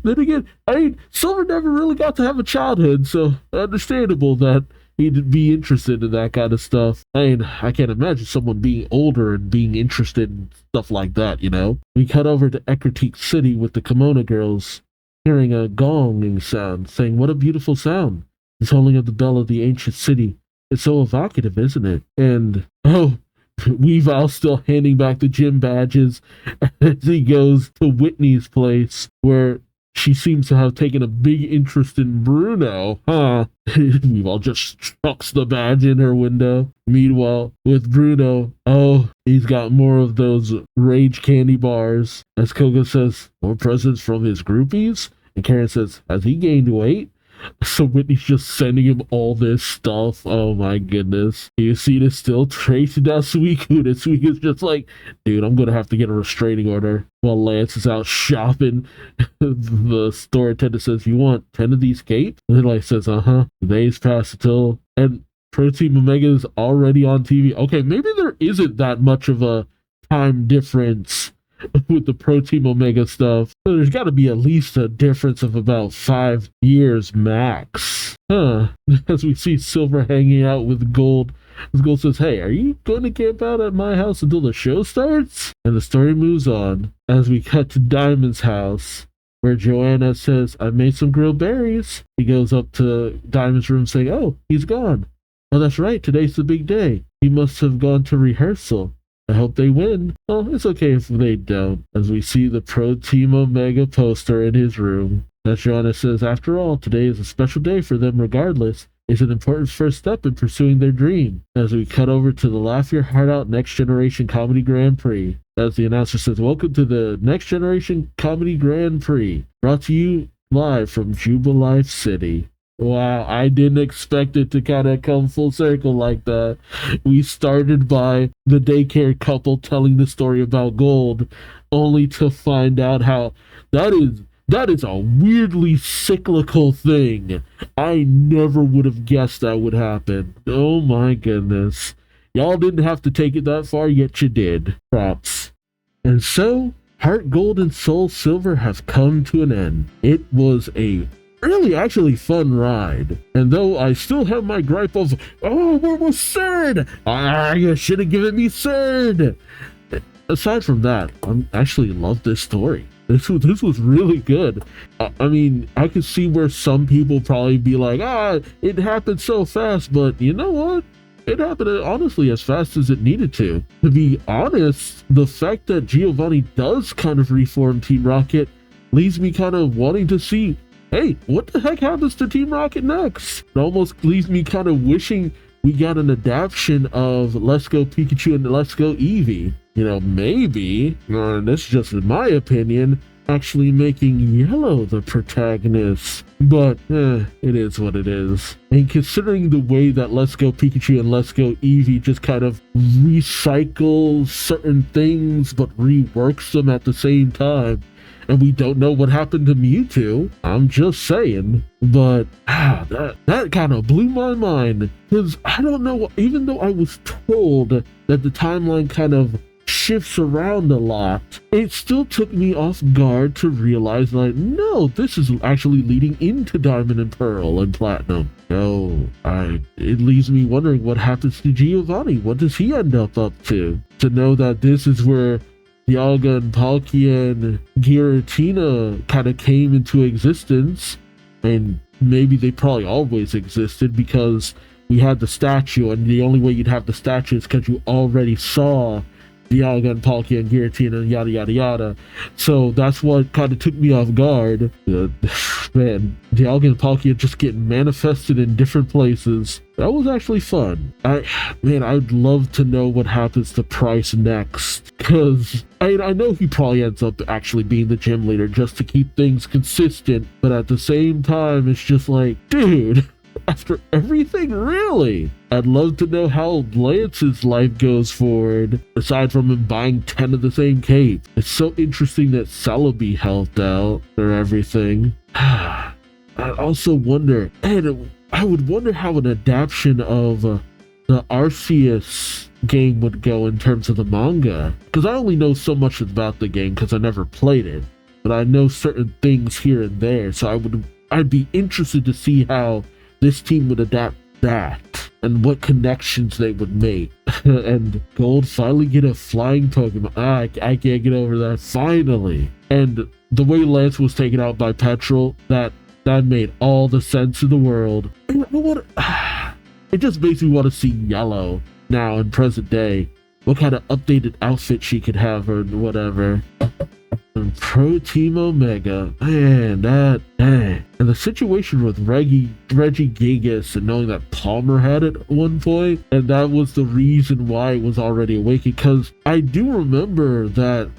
again, I mean, Silver never really got to have a childhood, so understandable that he'd be interested in that kind of stuff. I mean, I can't imagine someone being older and being interested in stuff like that, you know? We cut over to Ecruteak City with the Kimono girls, hearing a gonging sound, saying, what a beautiful sound. The tolling of the bell of the ancient city. It's so evocative, isn't it? And, oh, Weavile still handing back the gym badges as he goes to Whitney's place, where she seems to have taken a big interest in Bruno, huh? Weavile just chucks the badge in her window. Meanwhile, with Bruno, oh, he's got more of those rage candy bars. As Koga says, more presents from his groupies? And Karen says, has he gained weight? So Whitney's just sending him all this stuff. Oh my goodness. You see this still tracing down Suicune, and Suicune's just like, dude, I'm gonna have to get a restraining order. While Lance is out shopping, the store attendant says, you want 10 of these capes? And then like says, the days pass until, and Pro Team Omega is already on TV. Okay, maybe there isn't that much of a time difference with the Pro Team Omega stuff. So there's got to be at least a difference of about 5 years max. As we see Silver hanging out with Gold. As Gold says, hey, are you going to camp out at my house until the show starts? And the story moves on as we cut to Diamond's house, where Joanna says, I made some grilled berries. He goes up to Diamond's room saying, oh, he's gone. Oh, that's right, today's the big day. He must have gone to rehearsal. I hope they win. Well, it's okay if they don't, as we see the Pro Team Omega poster in his room. As Joanna says, after all, today is a special day for them regardless. It's an important first step in pursuing their dream. As we cut over to the Laugh Your Heart Out Next Generation Comedy Grand Prix. As the announcer says, welcome to the Next Generation Comedy Grand Prix, brought to you live from Jubilife City. Wow, I didn't expect it to kind of come full circle like that. We started by the daycare couple telling the story about Gold, only to find out how that is a weirdly cyclical thing. I never would have guessed that would happen. Oh my goodness. Y'all didn't have to take it that far, yet you did. Props. And so, Heart Gold and Soul Silver have come to an end. It was a really actually fun ride, and though I still have my gripe of, oh, where was Cerd? You should have given me Cerd. Aside from that, I actually love this story. This was really good. I mean, I could see where some people probably be like, it happened so fast, but you know what? It happened honestly as fast as it needed to. To be honest, the fact that Giovanni does kind of reform Team Rocket leaves me kind of wanting to see, hey, what the heck happens to Team Rocket next? It almost leaves me kind of wishing we got an adaptation of Let's Go Pikachu and Let's Go Eevee. You know, maybe, this is just in my opinion, actually making Yellow the protagonist. But, it is what it is. And considering the way that Let's Go Pikachu and Let's Go Eevee just kind of recycle certain things but reworks them at the same time, and we don't know what happened to Mewtwo. I'm just saying. But that kind of blew my mind. Because I don't know, even though I was told that the timeline kind of shifts around a lot, it still took me off guard to realize, like, no, this is actually leading into Diamond and Pearl and Platinum. No, it leaves me wondering what happens to Giovanni. What does he end up to? To know that this is where Dialga and Palkia and Giratina kind of came into existence, and maybe they probably always existed because we had the statue, and the only way you'd have the statue is because you already saw Dialga and Palkia and Giratina and yada yada yada. So that's what kind of took me off guard. Man, Dialga and Palkia just getting manifested in different places. That was actually fun. I'd love to know what happens to Price next. Because I know he probably ends up actually being the gym leader just to keep things consistent. But at the same time, it's just like, dude, after everything, really? I'd love to know how Lance's life goes forward, aside from him buying 10 of the same cape. It's so interesting that Celebi helped out or everything. I also wonder, and I would wonder how an adaptation of the Arceus game would go in terms of the manga. Because I only know so much about the game because I never played it. But I know certain things here and there, so I'd be interested to see how this team would adapt that and what connections they would make. And Gold finally get a flying Pokemon. I can't get over that. Finally. And the way Lance was taken out by Petrol, that made all the sense in the world. It just makes me want to see Yellow now in present day. What kind of updated outfit she could have or whatever. And Pro Team Omega, man, dang. And the situation with Regigigas and knowing that Palmer had it at one point, and that was the reason why it was already awakened. Because I do remember that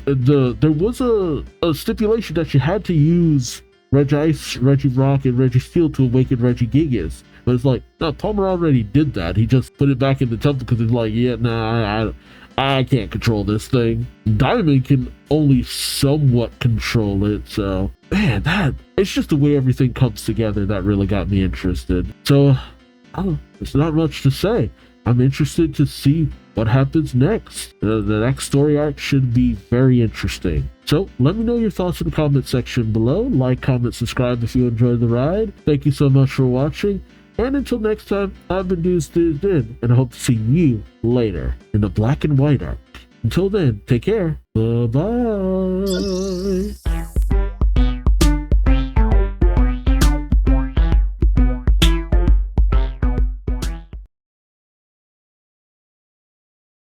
there was a stipulation that you had to use Regice, Regirock, and Registeel to awaken Regigigas. But it's like, no, Palmer already did that. He just put it back in the temple because he's like, yeah, nah, I can't control this thing. Diamond can only somewhat control it, so man, it's just the way everything comes together that really got me interested. So, there's not much to say. I'm interested to see what happens next. The next story arc should be very interesting. So, let me know your thoughts in the comment section below. Like, comment, subscribe if you enjoyed the ride. Thank you so much for watching. And until next time, I've been Duuz-Diz-Din, and I hope to see you later in the Black and White arc. Until then, take care. Bye-bye.